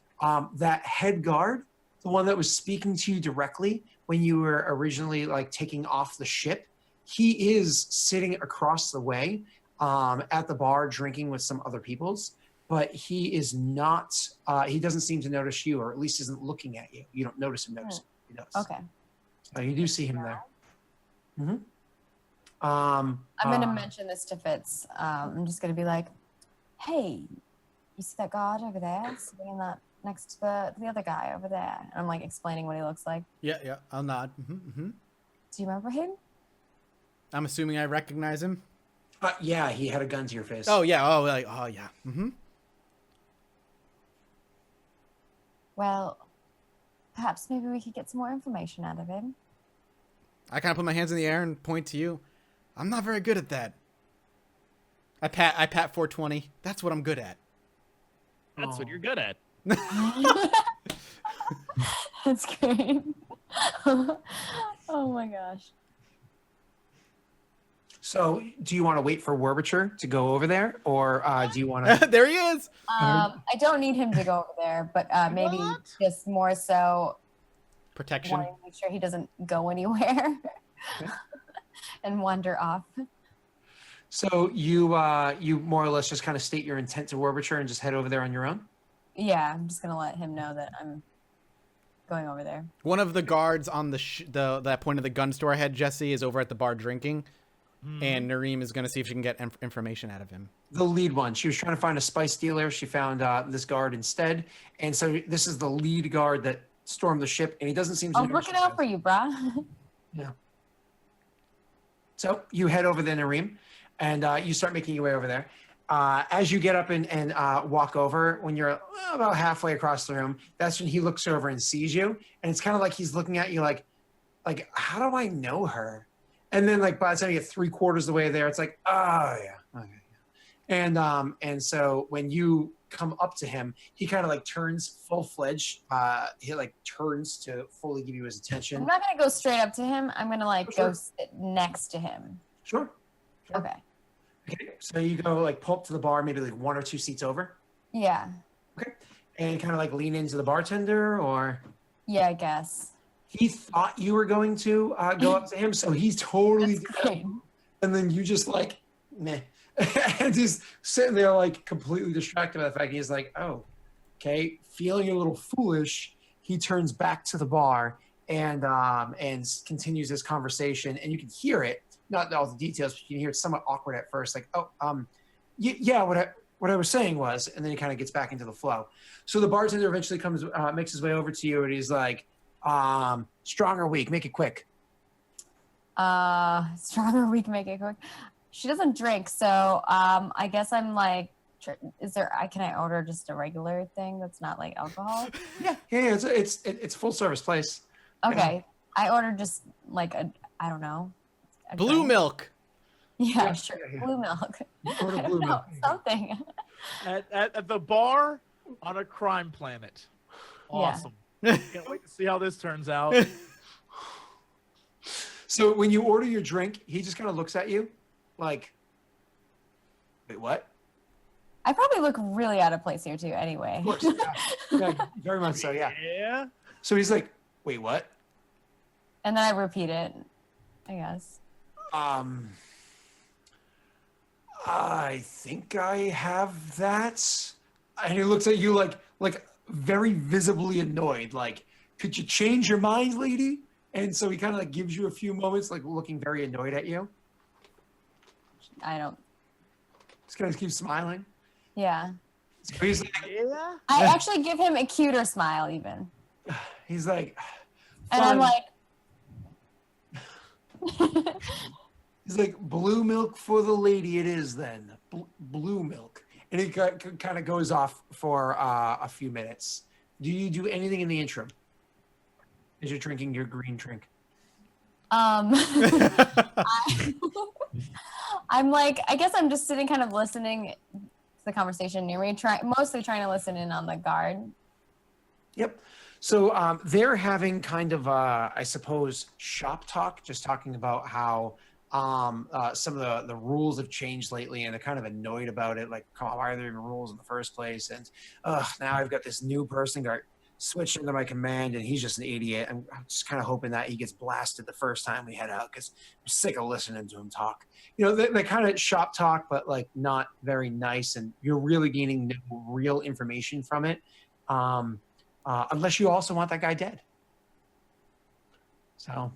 that head guard, the one that was speaking to you directly when you were originally like taking off the ship. He is sitting across the way at the bar drinking with some other peoples, but he is not, he doesn't seem to notice you, or at least isn't looking at you. You don't notice him noticing. He does. Okay. You do see him there. Mm-hmm. I'm going to mention this to Fitz. I'm just going to be like, hey, you see that guard over there sitting in that next to the other guy over there? And I'm like explaining what he looks like. Yeah, I'll nod. Mm-hmm. Do you remember him? I'm assuming I recognize him. Yeah, he had a gun to your face. Oh yeah. Oh yeah. Mm-hmm. Well, perhaps maybe we could get some more information out of him. I kind of put my hands in the air and point to you. I'm not very good at that. I pat 420. That's what I'm good at. That's what you're good at. That's great. Oh my gosh. So, do you want to wait for Werbicher to go over there, or do you want to? There he is. I don't need him to go over there, but maybe What? just more so Protection. wanting to make sure he doesn't go anywhere and wander off. So you more or less just kind of state your intent to Werbicher and just head over there on your own. Yeah, I'm just gonna let him know that I'm going over there. One of the guards on that point of the gun store I had, Jesse, is over at the bar drinking, and Nareem is going to see if she can get information out of him. The lead one. She was trying to find a spice dealer. She found this guard instead, and so this is the lead guard that stormed the ship, and he doesn't seem to. I'm looking out for you, brah. Yeah. So you head over there, Nareem, and you start making your way over there. As you get up and walk over, when you're about halfway across the room, that's when he looks over and sees you, and it's kind of like he's looking at you like, how do I know her? And then like by the time you get 3/4 of the way there, it's like, oh yeah, okay. And so when you come up to him, he kind of like turns full-fledged. He like turns to fully give you his attention. I'm not gonna go straight up to him. I'm gonna like Sure. go sit next to him. Sure. Okay. Okay. So you go like pull up to the bar, maybe like 1 or 2 seats over. Yeah. Okay. And kind of like lean into the bartender, or Yeah, I guess. he thought you were going to go up to him, so he's totally That's great. and then you just like meh. And just sitting there like completely distracted by the fact he's like, oh, okay, feeling a little foolish, he turns back to the bar and continues this conversation, and you can hear it, not all the details, but you can hear it somewhat awkward at first, like, yeah, what I was saying was, and then he kind of gets back into the flow. So the bartender eventually comes, makes his way over to you, and he's like, strong or weak, make it quick. Strong or weak, make it quick. She doesn't drink, so I guess I'm like, can I order just a regular thing that's not like alcohol? Yeah, it's a full service place. Okay, I ordered just like I don't know. a Blue drink. milk. Yeah, Yeah, sure. yeah. Blue milk. Order I don't blue know, milk. something. At the bar on a crime planet. Awesome. Can't wait to see how this turns out. So when you order your drink, he just kind of looks at you like, wait, what? I probably look really out of place here too. Anyway. Of course, yeah, very much so, yeah. Yeah. So he's like, wait, what? And then I repeat it, I guess. I think I have that. And he looks at you like very visibly annoyed, like, could you change your mind, lady? And so he kind of like gives you a few moments, like looking very annoyed at you. I don't. Just kind of keep smiling. Yeah. So he's like, Yeah. I actually give him a cuter smile even. he's like, And I'm "Fine." like, He's like, blue milk for the lady it is then. Blue milk. And he kind of goes off for a few minutes. Do you do anything in the interim as you're drinking your green drink? I'm like, I guess I'm just sitting kind of listening to the conversation near me, mostly trying to listen in on the guard. Yep. So they're having kind of, I suppose, shop talk, just talking about how some of the rules have changed lately, and they're kind of annoyed about it. Like, come on, why are there even rules in the first place? And now I've got this new person got switched into my command, and he's just an idiot. I'm just kind of hoping that he gets blasted the first time we head out, because I'm sick of listening to him talk. You know, they kind of shop talk, but like not very nice, and you're really gaining no real information from it, unless you also want that guy dead. So,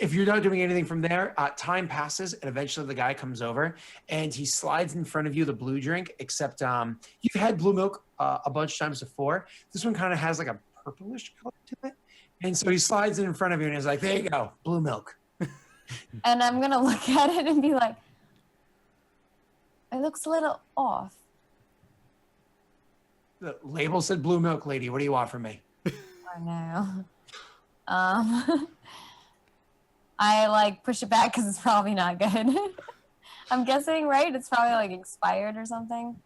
if you're not doing anything from there, time passes, and eventually the guy comes over, and he slides in front of you the blue drink, except you've had blue milk a bunch of times before. This one kind of has like a purplish color to it. And so he slides in front of you, and he's like, there you go, blue milk. And I'm going to look at it and be like, it looks a little off. The label said blue milk, lady. What do you want from me? I know. I like push it back because it's probably not good. I'm guessing, right? It's probably like expired or something.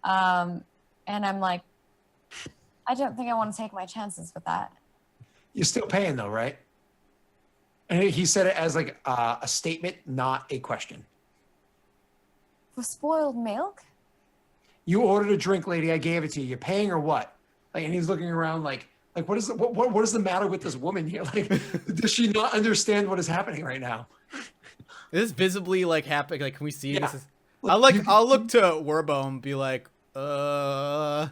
And I'm like, I don't think I want to take my chances with that. You're still paying though, right? And he said it as like a statement, not a question. For spoiled milk? You ordered a drink, lady. I gave it to you. You're paying or what? Like, and he's looking around like what is the matter with this woman here? Like, does she not understand what is happening right now? Is this visibly like happening? Like, can we see Yeah. this? I'll look to Werbo and be like, Warbo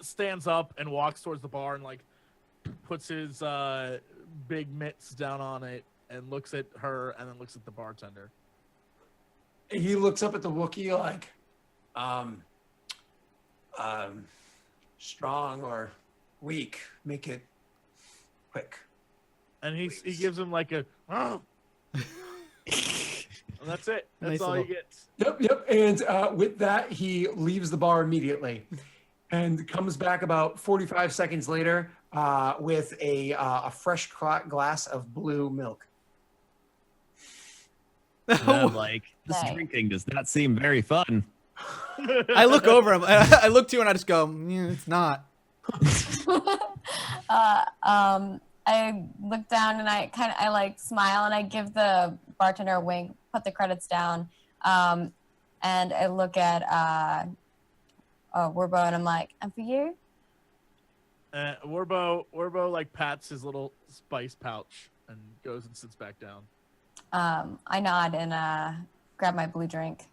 stands up and walks towards the bar and like puts his big mitts down on it and looks at her and then looks at the bartender. He looks up at the Wookiee like, strong or weak, make it quick. And he gives him like a, oh. And that's it. That's Nice all little- he gets. Yep. And with that, he leaves the bar immediately and comes back about 45 seconds later with a fresh glass of blue milk. And I'm like, this Nice. drinking does not seem very fun. I look over him. I look to you and I just go, yeah, it's not. I look down and I like smile and I give the bartender a wink, put the credits down, and I look at Werbo and I'm like, and for you? Warbo like pats his little spice pouch and goes and sits back down. I nod and grab my blue drink.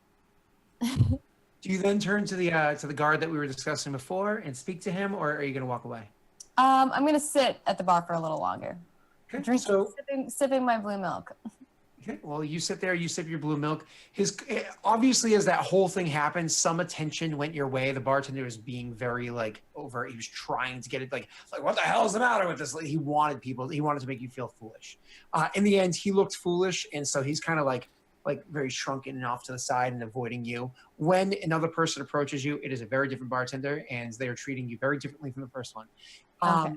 Do you then turn to the guard that we were discussing before and speak to him, or are you going to walk away? I'm gonna sit at the bar for a little longer, Okay. sipping my blue milk. Okay, well, you sit there, you sip your blue milk. Obviously, as that whole thing happened, some attention went your way. The bartender was being very like over. He was trying to get it like what the hell is the matter with this? Like, he wanted to make you feel foolish. In the end, he looked foolish, and so he's kind of like very shrunken and off to the side and avoiding you. When another person approaches you, it is a very different bartender, and they are treating you very differently from the first one. Okay.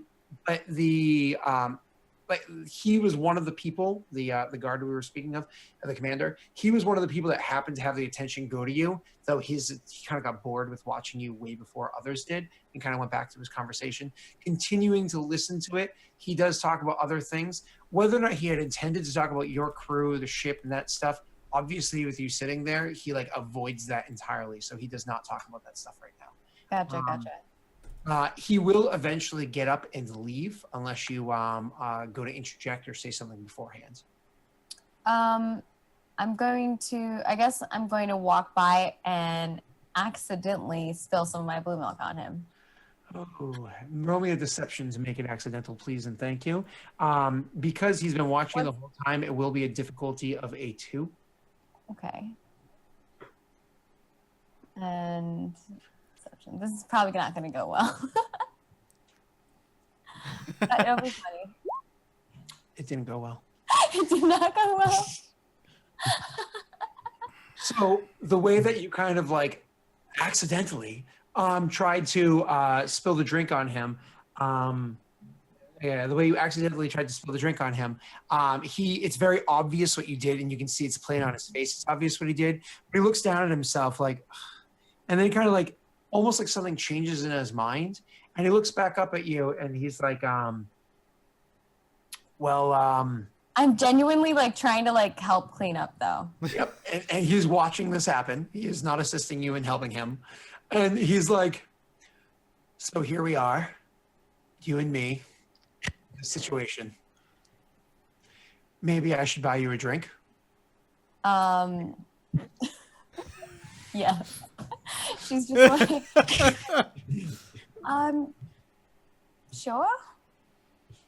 But he was one of the people, the guard we were speaking of, the commander. He was one of the people that happened to have the attention go to you, though he kind of got bored with watching you way before others did, and kind of went back to his conversation. Continuing to listen to it, he does talk about other things. Whether or not he had intended to talk about your crew, the ship, and that stuff, obviously with you sitting there, he like avoids that entirely. So he does not talk about that stuff right now. Gotcha. He will eventually get up and leave unless you go to interject or say something beforehand. I'm going to walk by and accidentally spill some of my blue milk on him. Oh, roll me a deception to make it accidental, please, and thank you. Because he's been watching the whole time, it will be a difficulty of a 2. Okay. And deception. This is probably not going to go well. But it'll be funny. It didn't go well. It did not go well. So the way that you kind of like accidentally tried to spill the drink on him, the way you accidentally tried to spill the drink on him, it's very obvious what you did, and you can see it's plain on his face. It's obvious what he did, but he looks down at himself like, and then kind of like almost like something changes in his mind, and he looks back up at you, and he's like, I'm genuinely like trying to like help clean up though. Yep. And he's watching this happen. He is not assisting you in helping him. And he's like, so here we are, you and me, the situation. Maybe I should buy you a drink. Yeah. She's just like, sure.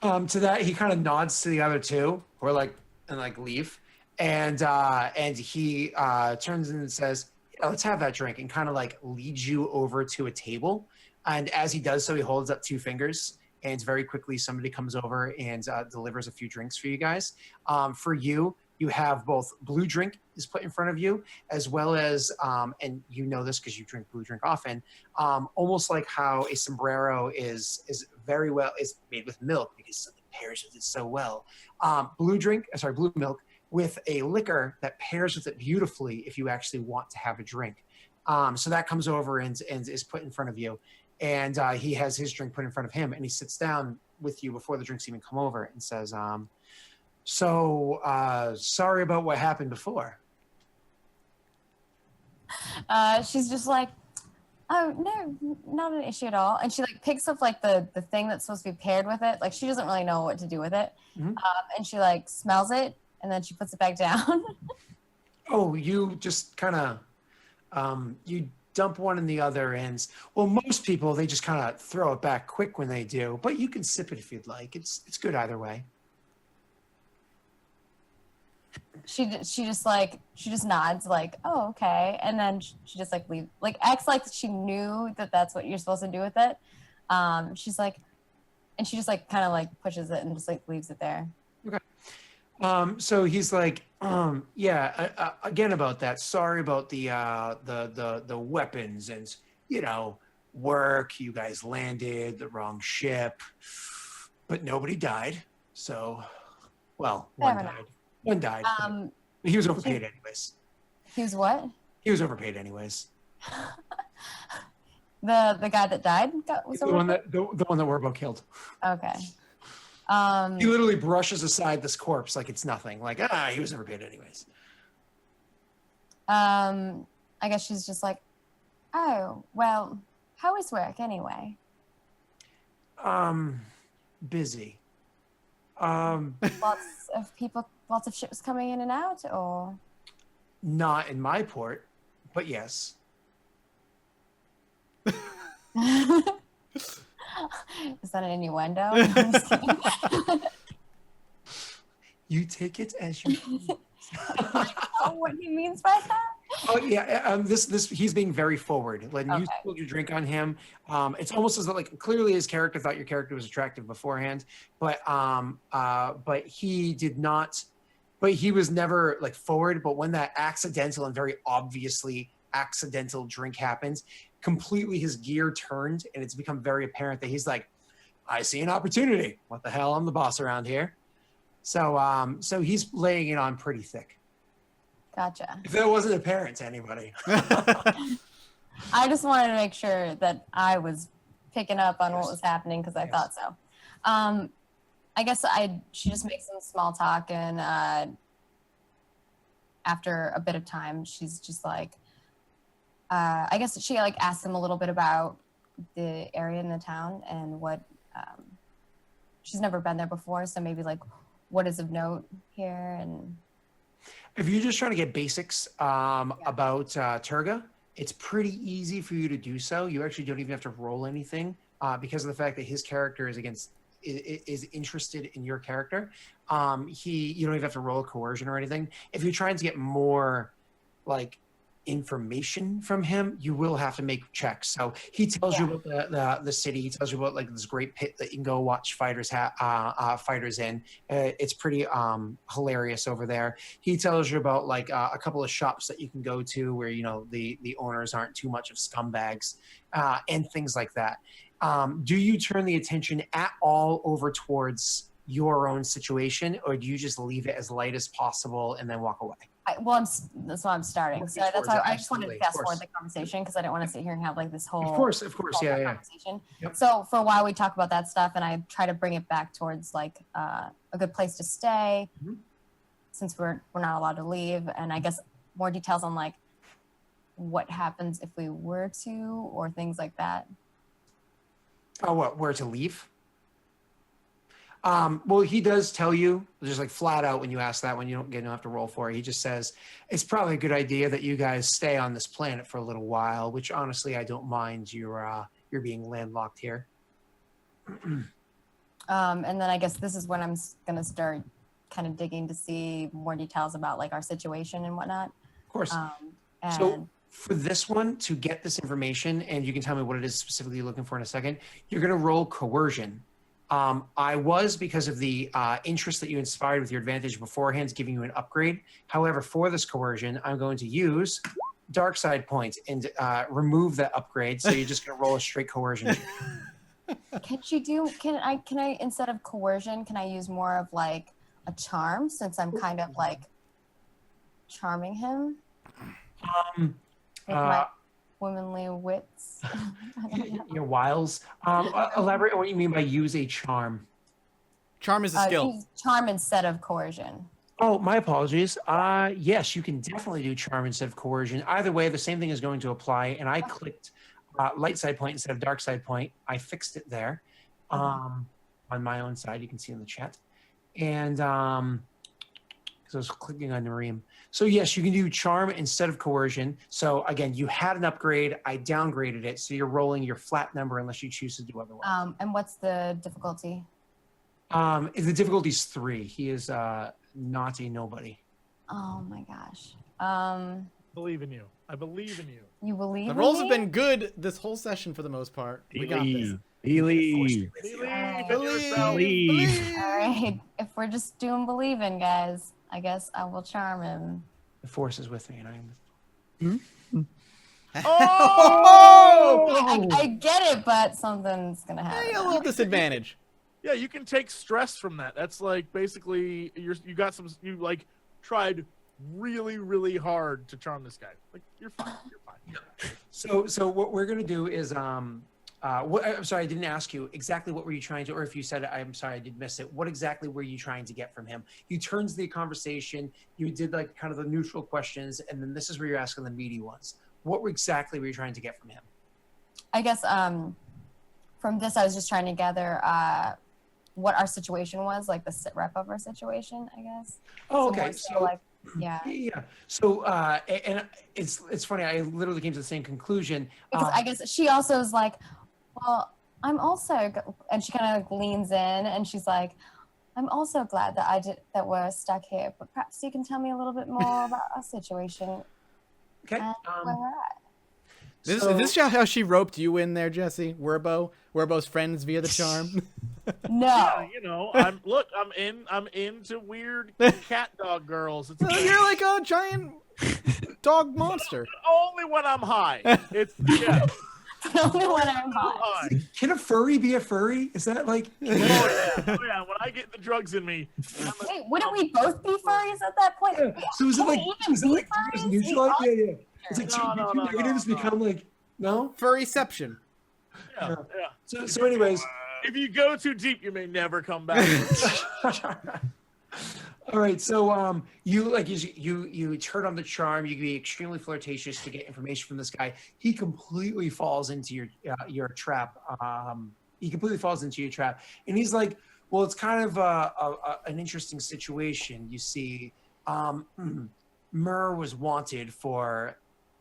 To that, he kind of nods to the other two, who are like, and like leave. And he turns in and says, yeah, let's have that drink, and kind of like leads you over to a table. And as he does so, he holds up 2 fingers, and very quickly somebody comes over and delivers a few drinks for you guys. For you, you have both blue drink is put in front of you, as well as, and you know this because you drink blue drink often, almost like how a sombrero is made with milk because it pairs with it so well. Blue milk with a liquor that pairs with it beautifully if you actually want to have a drink. So that comes over and is put in front of you. And he has his drink put in front of him, and he sits down with you before the drinks even come over and says, sorry about what happened before. She's just like, oh, no, not an issue at all. And she like picks up like the thing that's supposed to be paired with it. Like she doesn't really know what to do with it. Mm-hmm. And she like smells it and then she puts it back down. Oh, you just kind of, you dump one in the other ends. Well, most people, they just kind of throw it back quick when they do, but you can sip it if you'd like. It's good either way. She just nods like, oh, okay. And then she just like leave, like acts like she knew that that's what you're supposed to do with it. She's like, and she just like kind of like pushes it and just like leaves it there. Okay. So he's like, yeah, again about that. Sorry about the weapons and, you know, work. You guys landed the wrong ship, but nobody died. So, well, one died. One died. But he was overpaid anyways. He was what? He was overpaid anyways. The guy that died was the one that Werbo killed. Okay. He literally brushes aside this corpse like it's nothing. Like, he was overpaid anyways. I guess she's just like, oh, well, how is work anyway? Busy. Lots of ships coming in and out, or? Not in my port, but yes. Is that an innuendo? I'm just kidding. You take it as you I don't know what he means by that. Oh yeah, this he's being very forward. Letting you Okay. spill your drink on him. It's almost as though like clearly his character thought your character was attractive beforehand, but he did not. But he was never like forward. But when that accidental and very obviously accidental drink happens, completely his gear turned, and it's become very apparent that he's like, I see an opportunity. What the hell? I'm the boss around here. So he's laying it on pretty thick. Gotcha. If that wasn't apparent to anybody. I just wanted to make sure that I was picking up on what was happening because I thought so. I guess she just makes some small talk, and after a bit of time, she's just like, I guess she like asks him a little bit about the area in the town and what she's never been there before, so maybe like what is of note here. And if you're just trying to get basics about Turga, it's pretty easy for you to do so. You actually don't even have to roll anything because of the fact that his character is interested in your character. You don't even have to roll a coercion or anything. If you're trying to get more like information from him, you will have to make checks. So he tells you about the city. He tells you about like this great pit that you can go watch fighters in. It's pretty hilarious over there. He tells you about like a couple of shops that you can go to where, you know, the owners aren't too much of scumbags and things like that. Do you turn the attention at all over towards your own situation, or do you just leave it as light as possible and then walk away? That's why I'm starting. So that's why I just wanted to fast forward the conversation because I didn't want to sit here and have like this whole Of course, yeah. conversation. Yep. So for a while we talk about that stuff, and I try to bring it back towards like a good place to stay, since we're not allowed to leave, and I guess more details on like what happens if we were to, or things like that. Oh, where to leave? Well, he does tell you, just like flat out when you ask that, when you don't have to roll for it, he just says, it's probably a good idea that you guys stay on this planet for a little while, which honestly, I don't mind you're being landlocked here. And then I guess this is when I'm going to start kind of digging to see more details about like our situation and whatnot. Of course. So for this one, to get this information, and you can tell me what it is specifically you're looking for in a second, you're going to roll coercion. I was, because of the interest that you inspired with your advantage beforehand, giving you an upgrade. However, for this coercion, I'm going to use dark side points and remove that upgrade. So you're just going to roll a straight coercion. Can I instead of coercion, can I use more of like a charm, since I'm kind of like charming him Um, with my womanly wits. your wiles. Elaborate on what you mean by use a charm. Charm is a skill. Use charm instead of coercion. Oh, my apologies. Yes, you can definitely do charm instead of coercion. Either way, the same thing is going to apply. And I clicked light side point instead of dark side point. I fixed it there on my own side. You can see in the chat. And because I was clicking on Nareem. So yes, you can do charm instead of coercion. So again, you had an upgrade. I downgraded it. So you're rolling your flat number unless you choose to do otherwise. And what's the difficulty? The difficulty is 3. He is not a nobody. Oh my gosh. Believe in you. I believe in you. You believe The in rolls me? have been good this whole session for the most part. We got this. Believe. Believe in Believe. yourself. Believe. All right. If we're just doing believing, guys, I guess I will charm him. The force is with me, and I'm. Oh! I get it, but something's gonna Hey, a happen. little disadvantage. Yeah, you can take stress from that. That's like basically you like tried really, really hard to charm this guy. Like you're fine. You're fine. So what we're gonna do is I'm sorry, I didn't ask you exactly what were you trying to, or if you said it, I'm sorry, I did miss it. What exactly were you trying to get from him? You turned the conversation. You did like kind of the neutral questions, and then this is where you're asking the meaty ones. What exactly were you trying to get from him? I guess from this, I was just trying to gather what our situation was, like the sit rep of our situation, I guess. Oh, So okay. more so like, yeah. Yeah. So and it's funny. I literally came to the same conclusion. Because I guess she also is like, well, I'm also, and she kind of leans in and she's like, I'm also glad that we're stuck here, but perhaps you can tell me a little bit more about our situation Okay. and where we're at. Is this how she roped you in there, Jesse? Werbo's friends via the charm? No. Yeah, you know, I'm into weird cat dog girls. It's You're like a giant dog monster. only when I'm high. It's yeah. Only when I'm hot. high. Can a furry be a furry? Is that like? Oh yeah. When I get the drugs in me, Wait, wouldn't we both be furries at that point? Yeah. So is it Can we like even is it be like furries? neutral? We Yeah. It's like No, two no, negatives no. become like no. Furryception. yeah. So anyways. If you go too deep, you may never come back. All right, so you turn on the charm. You can be extremely flirtatious to get information from this guy. He completely falls into your trap. He completely falls into your trap, and he's like, "Well, it's kind of an interesting situation. You see, Mur was wanted for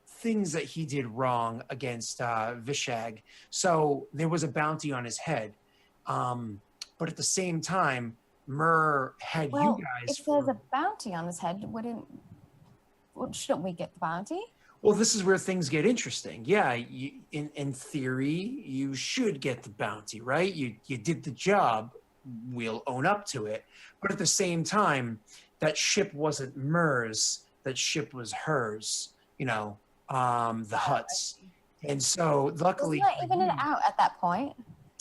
things that he did wrong against Vishag, so there was a bounty on his head. But at the same time, Mur had Well, you guys. if there's a bounty on his head, shouldn't we get the bounty? Well, this is where things get interesting. Yeah, in theory, you should get the bounty, right? You did the job. We'll own up to it. But at the same time, that ship wasn't Mur's. That ship was hers. You know, the Hutt's. And so, luckily, Wasn't that even an out at that point?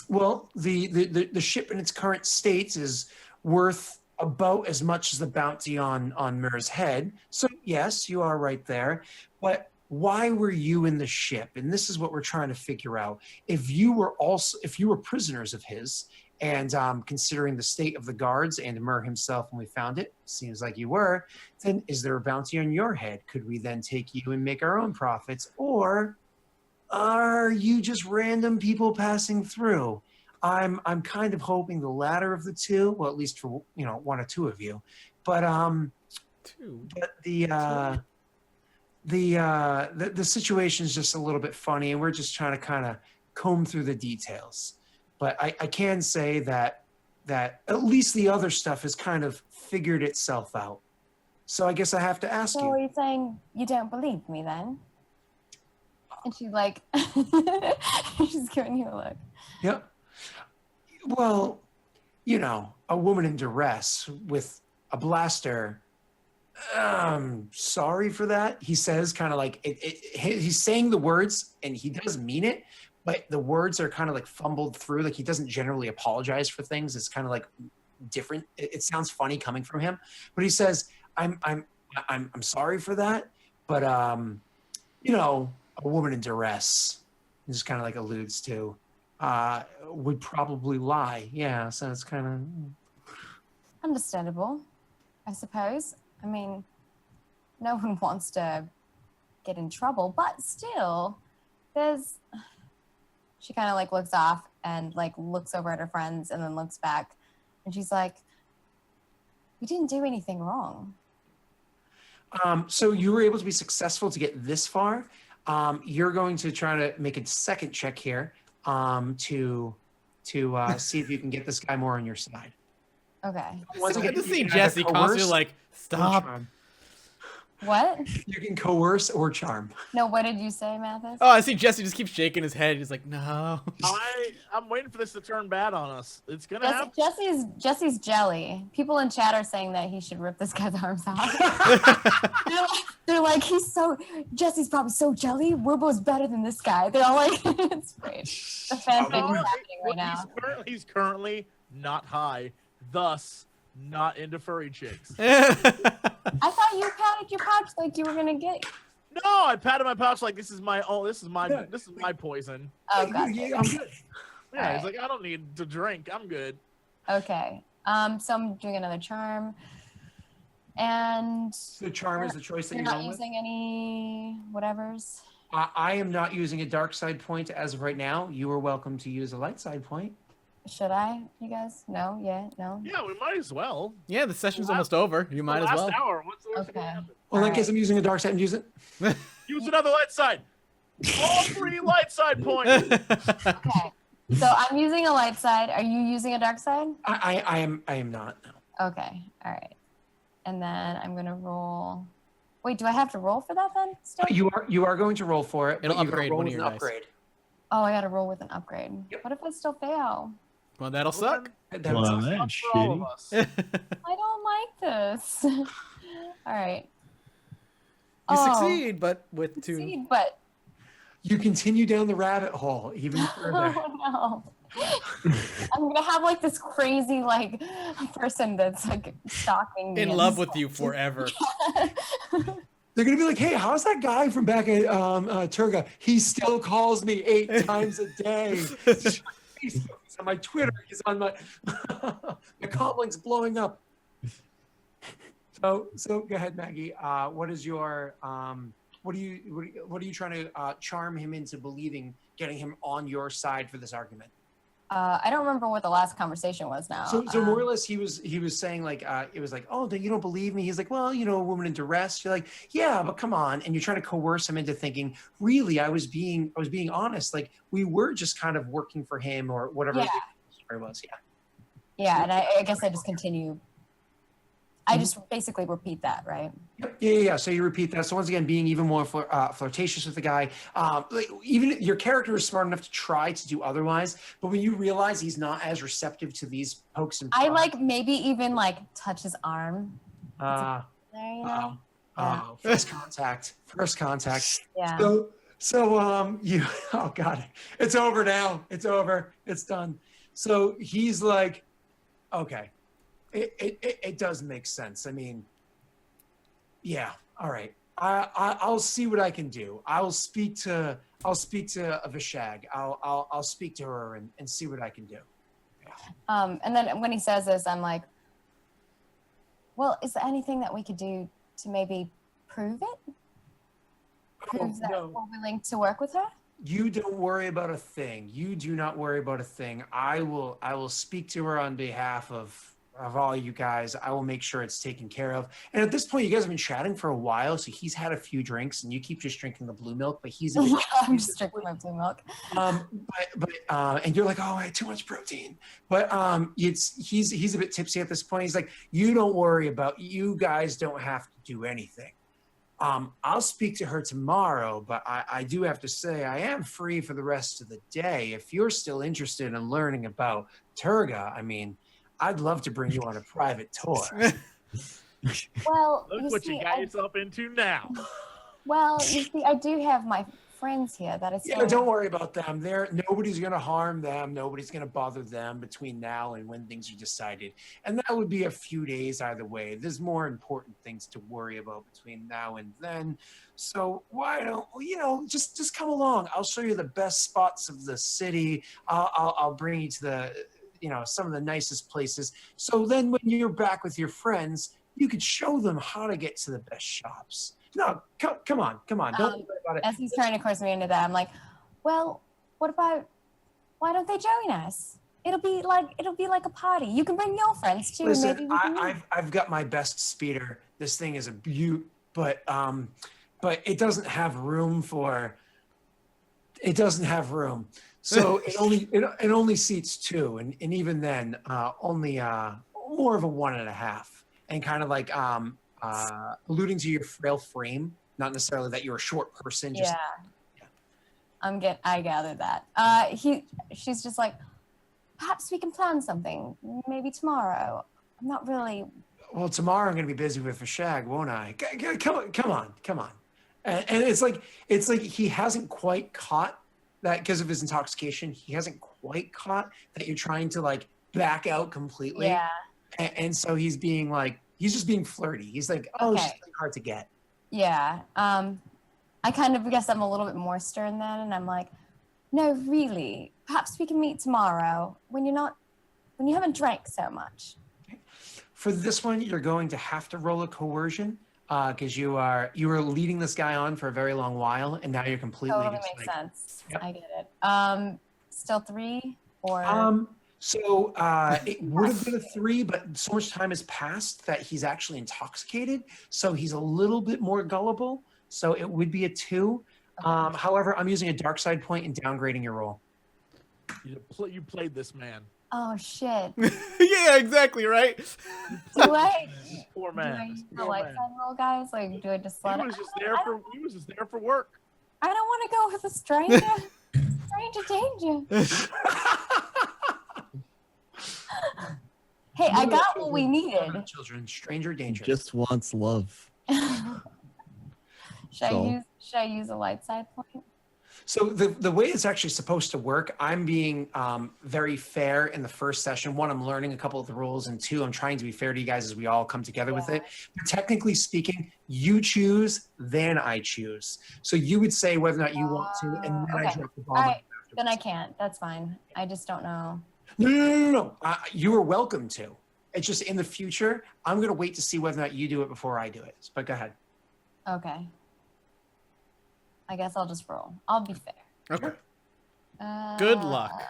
well, the ship in its current state is worth about as much as the bounty on Mur's head. So yes, you are right there. But why were you in the ship? And this is what we're trying to figure out. If you were prisoners of his, and considering the state of the guards and Mur himself when we found it, seems like you were, then is there a bounty on your head? Could we then take you and make our own profits? Or are you just random people passing through? I'm kind of hoping the latter of the two. Well, at least for one or two of you. But the situation is just a little bit funny, and we're just trying to kind of comb through the details. But I can say that at least the other stuff has kind of figured itself out. So I guess I have to ask So are you. you saying you don't believe me then? And she's like, she's giving you a look. Yep. Well, a woman in duress with a blaster. Sorry for that. He says, kind of like he's saying the words and he does mean it, but the words are kind of like fumbled through. Like he doesn't generally apologize for things. It's kind of like different. It sounds funny coming from him, but he says, I'm I'm sorry for that, but you know, a woman in duress, just kind of like alludes to, would probably lie. Yeah, so it's kind of Understandable, I suppose. I mean, no one wants to get in trouble, but still, there's. She kind of like looks off and like looks over at her friends and then looks back, and she's like, "We didn't do anything wrong." So you were able to be successful to get this far. You're going to try to make a second check here to see if you can get this guy more on your side. Okay. So good to see you can Jesse either constantly coerce like, or stop. charm. What? You can coerce or charm. No, what did you say, Mathis? Oh, I see Jesse just keeps shaking his head. He's like, no. I'm waiting for this to turn bad on us. It's gonna happen. Jesse's jelly. People in chat are saying that he should rip this guy's arms off. they're like, Jesse's probably so jelly. Werbo's better than this guy. They're all like, it's great. The fanfic is happening right now. He's currently not high, thus not into furry chicks. I thought you patted your pouch like you were gonna get. No, I patted my pouch like this is my poison. Oh, gotcha. Yeah, I'm good. Yeah, Alright. he's like, I don't need to drink. I'm good. Okay. So I'm doing another charm, and The charm is the choice that you're you're not going with. using any whatevers. I am not using a dark side point as of right now. You are welcome to use a light side point. Should I? You guys? No? Yeah? No? Yeah, we might as well. Yeah, the session's almost over. You might as well. Last hour. What's the worst that Okay. can happen? Well, in that Alright. case, I'm using a dark side and use it. Use another light side. All 3 light side points. Okay. So I'm using a light side. Are you using a dark side? I am not. No. Okay. All right. And then I'm gonna roll. Wait, do I have to roll for that then? Still? You are going to roll for it. but It'll you gotta upgrade roll one of with your an dice. upgrade. Oh, I gotta roll with an upgrade. Yep. What if I still fail? Well, that'll suck. That Well, was- that's Not for all of shitty. us. I don't like this. All right. You Oh, succeed, but with two. succeed, but you continue down the rabbit hole even further. oh no. I'm gonna have like this crazy like person that's like stalking me. In and love with you forever. They're gonna be like, "Hey, how's that guy from back at Turga? He still calls me 8 times a day. He's on my Facebook, he's on my Twitter. He's on my my comlink's blowing up." So go ahead, Maggie. What is your what are you trying to charm him into believing, getting him on your side for this argument? I don't remember what the last conversation was now. So more or less, he was saying like, it was like, "Oh, you don't believe me?" He's like, "Well, you know, a woman in duress." You're like, "Yeah, but come on," and you're trying to coerce him into thinking, "Really, I was being honest. Like we were just kind of working for him or whatever Yeah. the story was." Yeah. Yeah, and I guess I just continue. I just basically repeat that, right? Yep. Yeah. So you repeat that. So once again, being even more flirtatious with the guy. Like, even your character is smart enough to try to do otherwise, but when you realize he's not as receptive to these pokes and I prods, like maybe even like touch his arm. uh, There, you know? first contact. Yeah. So you oh god, it's over now. It's over. It's done. So he's like, okay, it does make sense. I mean, yeah, all right. I'll see what I can do. I'll speak to Vishag. I'll speak to her and see what I can do. And then when he says this, I'm like, well, is there anything that we could do to maybe prove it? Prove that no. we're willing to work with her? You don't worry about a thing. You do not worry about a thing. I will speak to her on behalf of all you guys. I will make sure it's taken care of. And at this point, you guys have been chatting for a while, so he's had a few drinks, and you keep just drinking the blue milk. But he's a bit I'm just drinking my blue milk. and you're like, oh, I had too much protein. But he's a bit tipsy at this point. He's like, you don't worry about. You guys don't have to do anything. I'll speak to her tomorrow, but I do have to say I am free for the rest of the day. If you're still interested in learning about Turga, I mean, I'd love to bring you on a private tour. Well, Look you what see, you got yourself into now. well, you see, I do have my friends here. That is Yeah, so... don't worry about them. Nobody's gonna harm them. Nobody's gonna bother them between now and when things are decided. And that would be a few days either way. There's more important things to worry about between now and then. So why don't just come along? I'll show you the best spots of the city. I'll bring you to the some of the nicest places. So then when you're back with your friends, you could show them how to get to the best shops. No, come on. Don't worry about it. As he's trying to coerce me into that, I'm like, well, what about, why don't they join us? It'll be like a party. You can bring your friends too. Listen, maybe we can I've got my best speeder. This thing is a beaut, but it doesn't have room for. It doesn't have room, so it only seats two, and even then, only more of a 1.5, and kind of like alluding to your frail frame, not necessarily that you're a short person. Just, yeah. I gathered that. She's just like, perhaps we can plan something. Maybe tomorrow. I'm not really. Well, tomorrow I'm going to be busy with a shag, won't I? Come on. And it's like he hasn't quite caught that because of his intoxication. He hasn't quite caught that you're trying to like back out completely. Yeah. And so he's just being flirty. He's like, oh, Okay. it's just hard to get. Yeah. I kind of guess I'm a little bit more stern then, and I'm like, no, really. Perhaps we can meet tomorrow when you haven't drank so much. For this one, you're going to have to roll a coercion because you were leading this guy on for a very long while, and now you're completely Totally just makes like, sense. Yep. I get it. Still 3 or So it would have been a 3, but so much time has passed that he's actually intoxicated. So he's a little bit more gullible. So it would be a 2. Okay. However, I'm using a dark side point and downgrading your roll. You played this man. Oh shit. Yeah, exactly, right? Do I Poor do I man. use the Poor light man. side roll, guys? Like, do I just He let it? was just there for work. I don't want to go with a stranger. Stranger danger. Hey, I got what we needed. Children, stranger danger. Just wants love. Should I use a light side point? So the way it's actually supposed to work, I'm being very fair in the first session. 1, I'm learning a couple of the rules, and 2, I'm trying to be fair to you guys as we all come together with it. But technically speaking, you choose, then I choose. So you would say whether or not you want to, and then I Okay. drop the ball. All right, then I can't. That's fine. I just don't know. No. You are welcome to. It's just in the future, I'm going to wait to see whether or not you do it before I do it. But go ahead. Okay. I guess I'll just roll. I'll be fair. Okay. Good luck.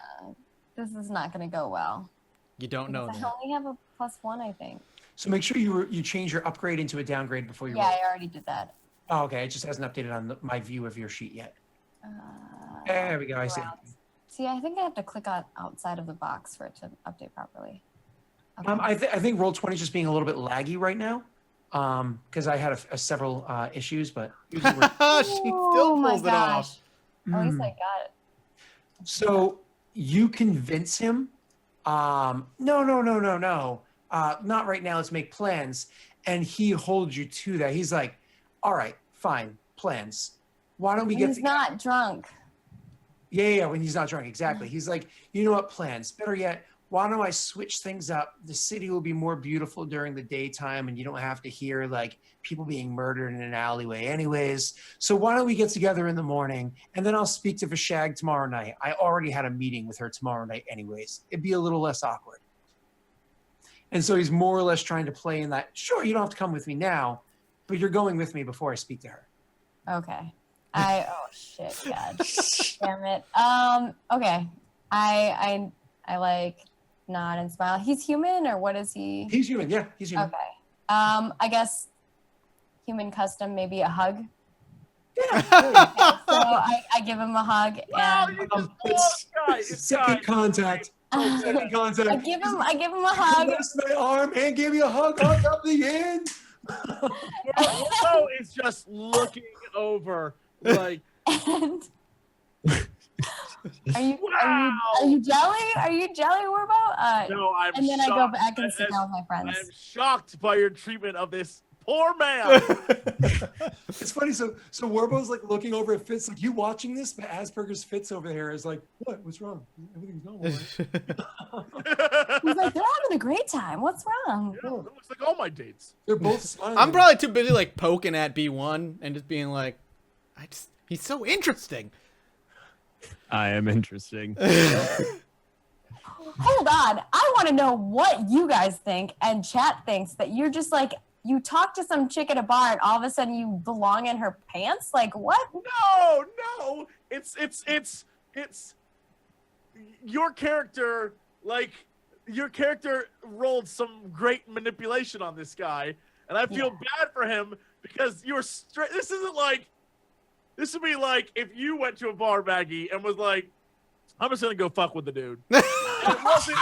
This is not going to go well. You don't know Because that. I only have a +1, I think. So make sure you change your upgrade into a downgrade before you Yeah, roll. I already did that. Oh, okay. It just hasn't updated on my view of your sheet yet. There we go. I see. Wow. See, I think I have to click on outside of the box for it to update properly. Okay. I think Roll20 is just being a little bit laggy right now because I had several issues, but usually we're- She still Oh my pulls it off. gosh. At least Mm. I got it. So you convince him, no, not right now. Let's make plans. And he holds you to that. He's like, all right, fine, plans. Why don't we get He's not drunk. Yeah, when he's not drunk, exactly. He's like, you know what, plans. Better yet, why don't I switch things up? The city will be more beautiful during the daytime, and you don't have to hear like people being murdered in an alleyway anyways. So why don't we get together in the morning, and then I'll speak to Vashag tomorrow night. I already had a meeting with her tomorrow night anyways. It'd be a little less awkward. And so he's more or less trying to play in that, sure, you don't have to come with me now, but you're going with me before I speak to her. Okay. Oh shit, God. Damn it. Okay. I like nod and smile. He's human, or what is he? He's human, yeah, he's human. Okay. I guess human custom, maybe a hug. Yeah. So I give him a hug Wow, and you just It's guys. second contact. Second contact. I give him a hug. Press my arm and give me a hug up the end. Willow is just looking over like, And are you Wow. jelly? Are you jelly, Warbo? no, I'm And then I shocked. go back and sit I'm down with my friends. shocked by your treatment of this poor man. It's funny. So Warbo's like looking over at Fitz, like, you watching this? But Asperger's Fitz over here is like, what? What's wrong? Everything's normal. Right? He's like, they're having a great time. What's wrong? Yeah, it looks like all my dates. They're both smiling. I'm probably too busy like poking at B1 and just being like, he's so interesting. I am interesting. Hold on. I want to know what you guys think and chat thinks that you're just like, you talk to some chick at a bar and all of a sudden you belong in her pants? Like, what? No. It's your character, like, your character rolled some great manipulation on this guy, and I feel bad for him because you're straight. This would be like if you went to a bar, Maggie, and was like, I'm just gonna go fuck with the dude. It wasn't,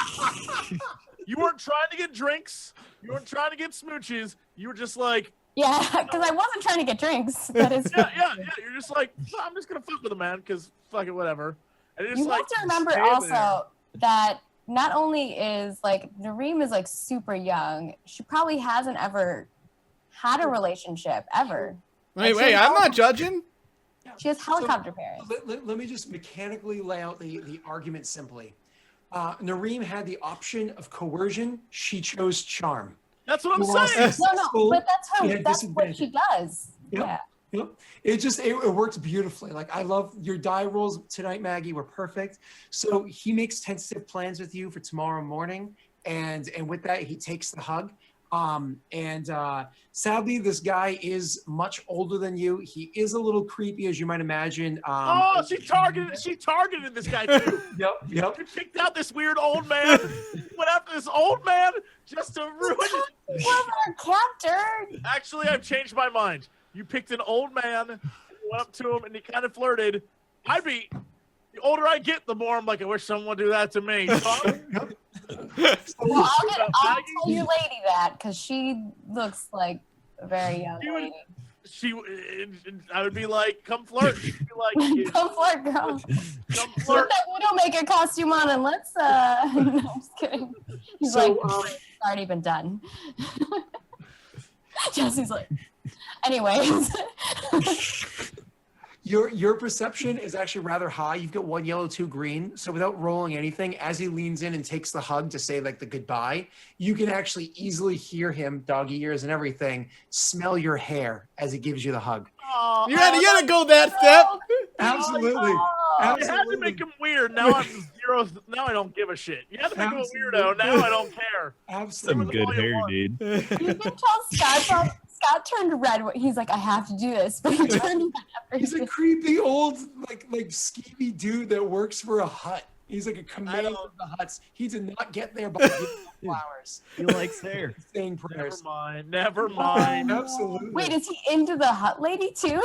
you weren't trying to get drinks. You weren't trying to get smooches. You were just like, Yeah, because I wasn't trying to get drinks. That is. yeah. You're just like, I'm just gonna fuck with a man because fuck it, whatever. And it's You like, have to remember stand also there. that not only is like Nareem is like super young, she probably hasn't ever had a relationship ever. Wait, I'm not judging. She has helicopter parents. Let me just mechanically lay out the argument simply. Nareem had the option of coercion. She chose charm. That's what I'm Who else saying. is No, successful? but She had that's what she does. Yep. Yeah. Yep. It works beautifully. Like, I love your die rolls tonight, Maggie, were perfect. So he makes tentative plans with you for tomorrow morning, and with that he takes the hug. Sadly, this guy is much older than you. He is a little creepy, as you might imagine. She targeted this guy too. Yep. You picked out this weird old man. Went after this old man just to ruin it. Love our captor. Actually, I've changed my mind. You picked an old man, went up to him, and he kind of flirted. The older I get, the more I'm like, I wish someone would do that to me. Well, I'll tell your lady that because she looks like a very young lady. I would be like, come flirt. She'd be like, Come flirt, girl. come Put flirt. that Widowmaker costume on and let's no, I'm just kidding. He's So, like, it's already been done. Jesse's like, anyways. Your perception is actually rather high. You've got 1 yellow, 2 green. So without rolling anything, as he leans in and takes the hug to say like the goodbye, you can actually easily hear him, doggy ears and everything, smell your hair as he gives you the hug. Aw, You gotta go that step. Absolutely. You had to Absolutely. make him weird. Now I'm zero. Now I don't give a shit. You had to make him a weirdo. Now I don't care. Some Absolutely. good hair, dude. You can tell Scott turned red. He's like, I have to do this. But he turned red after He's a creepy old like skeevy dude that works for a hut. He's like a commander of the huts. He did not get there by giving flowers. He likes hair. Saying Never prayers. mind. Never mind. Absolutely. Wait, is he into the hut lady too?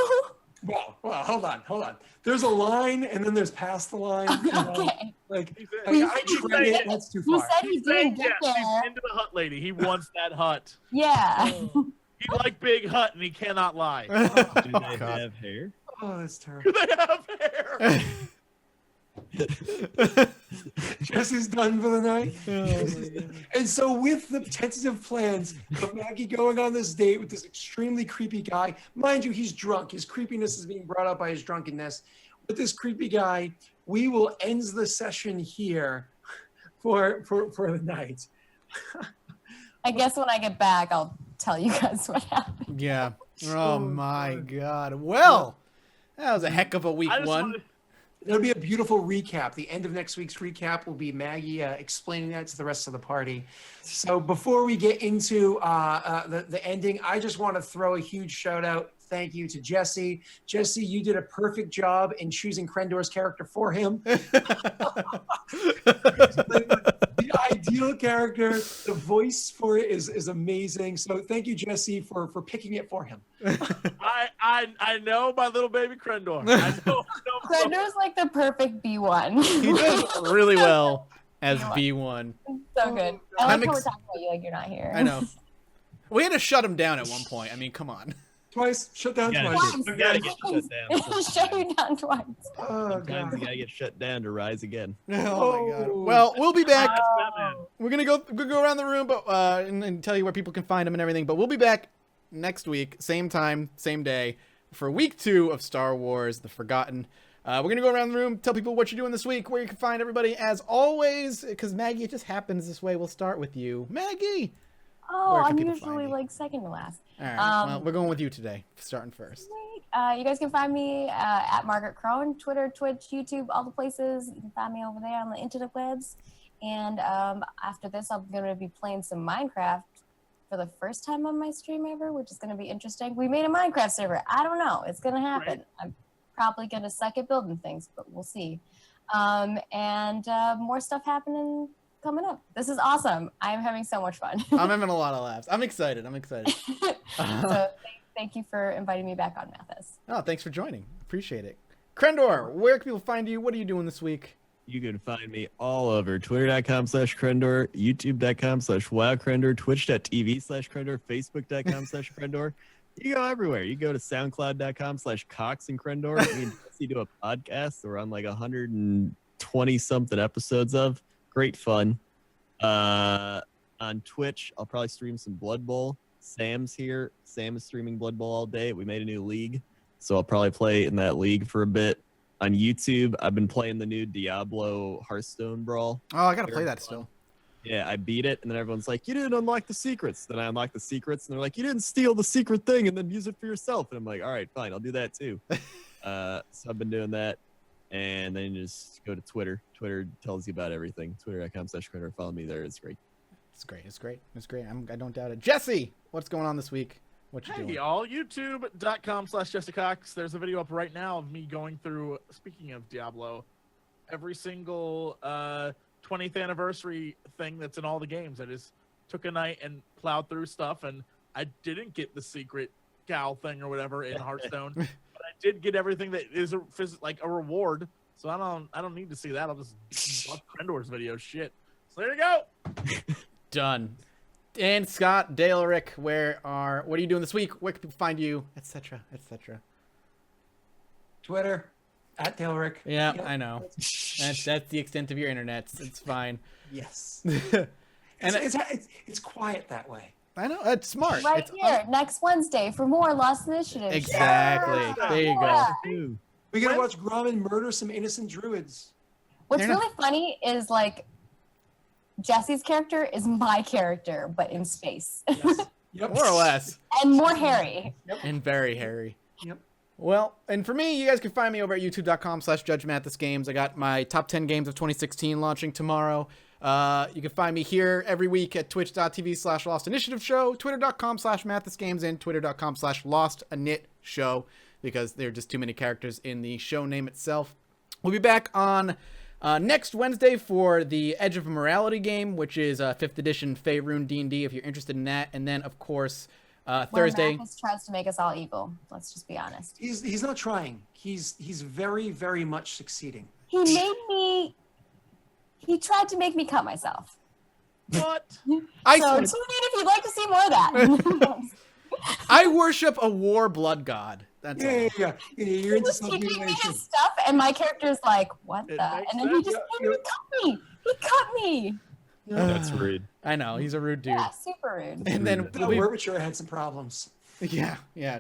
Well, hold on. There's a line, and then there's past the line. You know? Okay. Like, He's I tread it, that's too You far. said he He's saying didn't get yes. there. He's into the hut lady. He wants that hut. Yeah. He like big hut, and he cannot lie. Do they God. have hair? Oh, that's terrible. Do they have hair? Jesse's done for the night. And so with the tentative plans of Maggie going on this date with this extremely creepy guy, mind you, he's drunk. His creepiness is being brought up by his drunkenness. With this creepy guy, we will end the session here for the night. I guess when I get back, I'll tell you guys what happened. Yeah. Oh my God. Well, that was a heck of a week I just one. wanted- It'll be a beautiful recap. The end of next week's recap will be Maggie explaining that to the rest of the party. So before we get into the ending, I just want to throw a huge shout out. Thank you to Jesse. Jesse, you did a perfect job in choosing Krendor's character for him. The ideal character, the voice for it is amazing. So thank you, Jesse, for picking it for him. I know my little baby Krendor. I know. Grender's like the perfect B1. He does really well as B1. So good. I I'm like how we're ex- talking about you like you're not here. I know. We had to shut him down at one point. I mean, come on. Twice, shut down Yeah, twice. You gotta get shut down. Shut you down twice. Oh, Sometimes you God. gotta get shut down to rise again. Oh my God. Oh. Well, we'll be back. Batman. We're gonna go around the room, but and tell you where people can find them and everything. But we'll be back next week, same time, same day, for week 2 of Star Wars: The Forgotten. We're going to go around the room, tell people what you're doing this week, where you can find everybody, as always, because Maggie, it just happens this way. We'll start with you. Maggie! Oh, Where can I'm people usually find you? like second to last. All right, well, we're going with you today, starting first. Sweet. You guys can find me at Margaret Crone, Twitter, Twitch, YouTube, all the places. You can find me over there on the internet webs. And after this, I'm going to be playing some Minecraft for the first time on my stream ever, which is going to be interesting. We made a Minecraft server. I don't know. It's going to happen. Right. I'm probably going to suck at building things, but we'll see. And more stuff happening coming up. This is awesome. I'm having so much fun. I'm having a lot of laughs. I'm excited. So thank you for inviting me back on, Mathis. Oh, thanks for joining. Appreciate it. Krendor, where can people find you? What are you doing this week? You can find me all over twitter.com/Krendor, youtube.com/WowKrendor, twitch.tv/Krendor, facebook.com/Krendor. You go everywhere. You go to soundcloud.com/Cox and Krendor. Me and Jesse do a podcast that we're on like 120 something episodes of. Great fun. On Twitch, I'll probably stream some Blood Bowl. Sam's here. Sam is streaming Blood Bowl all day. We made a new league, so I'll probably play in that league for a bit. On YouTube, I've been playing the new Diablo Hearthstone Brawl. Oh, I got to play that still. Yeah, I beat it, and then everyone's like, you didn't unlock the secrets. Then I unlocked the secrets, and they're like, you didn't steal the secret thing and then use it for yourself. And I'm like, all right, fine, I'll do that too. So I've been doing that. And then you just go to Twitter. Twitter tells you about everything. Twitter.com/Krendor. Follow me there. It's great. It's great. I don't doubt it. Jesse, what's going on this week? What you Hey, doing? y'all. YouTube.com/Jesse Cox. There's a video up right now of me going through, speaking of Diablo, every single 20th anniversary thing that's in all the games. I just took a night and plowed through stuff, and I didn't get the secret gal thing or whatever in Hearthstone. But I did get everything that is like a reward. So I don't need to see that. I'll just watch Krendor's video. Shit. So there you go. Done. And Scott, Dale, Rick, what are you doing this week? Where can people find you, etc., etc.? Twitter @DaleRick. Yeah, Yep. I know. That's the extent of your internet. It's fine. Yes. And It's quiet that way. I know it's smart. Right It's here, next Wednesday for more Lost Initiative. Exactly. Yeah. There you go. Yeah. Ooh. We gotta watch Grumman murder some innocent druids. What's They're not- really funny is like Jesse's character is my character, but in space Yes. Yep. More or less. and more hairy. And very hairy. Yep. Well, and for me, you guys can find me over at youtube.com/JudgeMathisGames. I got my top 10 games of 2016 launching tomorrow. You can find me here every week at twitch.tv/Lost Initiative Show, twitter.com/MathisGames, and twitter.com/LostInitShow, because there are just too many characters in the show name itself. We'll be back on next Wednesday for the Edge of Morality game, which is 5th edition Faerun D&D, if you're interested in that. And then, of course, Thursday. Where Mathis tries to make us all evil. Let's just be honest. He's not trying. He's very, very much succeeding. He made me. He tried to make me cut myself. What? So tune in if you'd like to see more of that. I worship a war blood god. That's all. Yeah. You're He into was teaching me self-mutilation. his stuff, and my character's like, "What It the?" makes And then he sense. just came and he cut me. He cut me. That's rude. I know, he's a rude dude. Yeah, super rude. And then No, we'll be, Werbichur had some problems. yeah,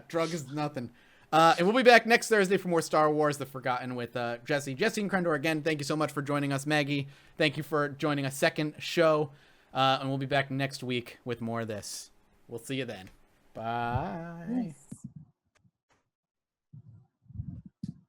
drug is nothing. And we'll be back next Thursday for more Star Wars: The Forgotten with Jesse. Jesse and Krendor, again, thank you so much for joining us. Maggie, thank you for joining a second show. And we'll be back next week with more of this. We'll see you then. Bye. Nice.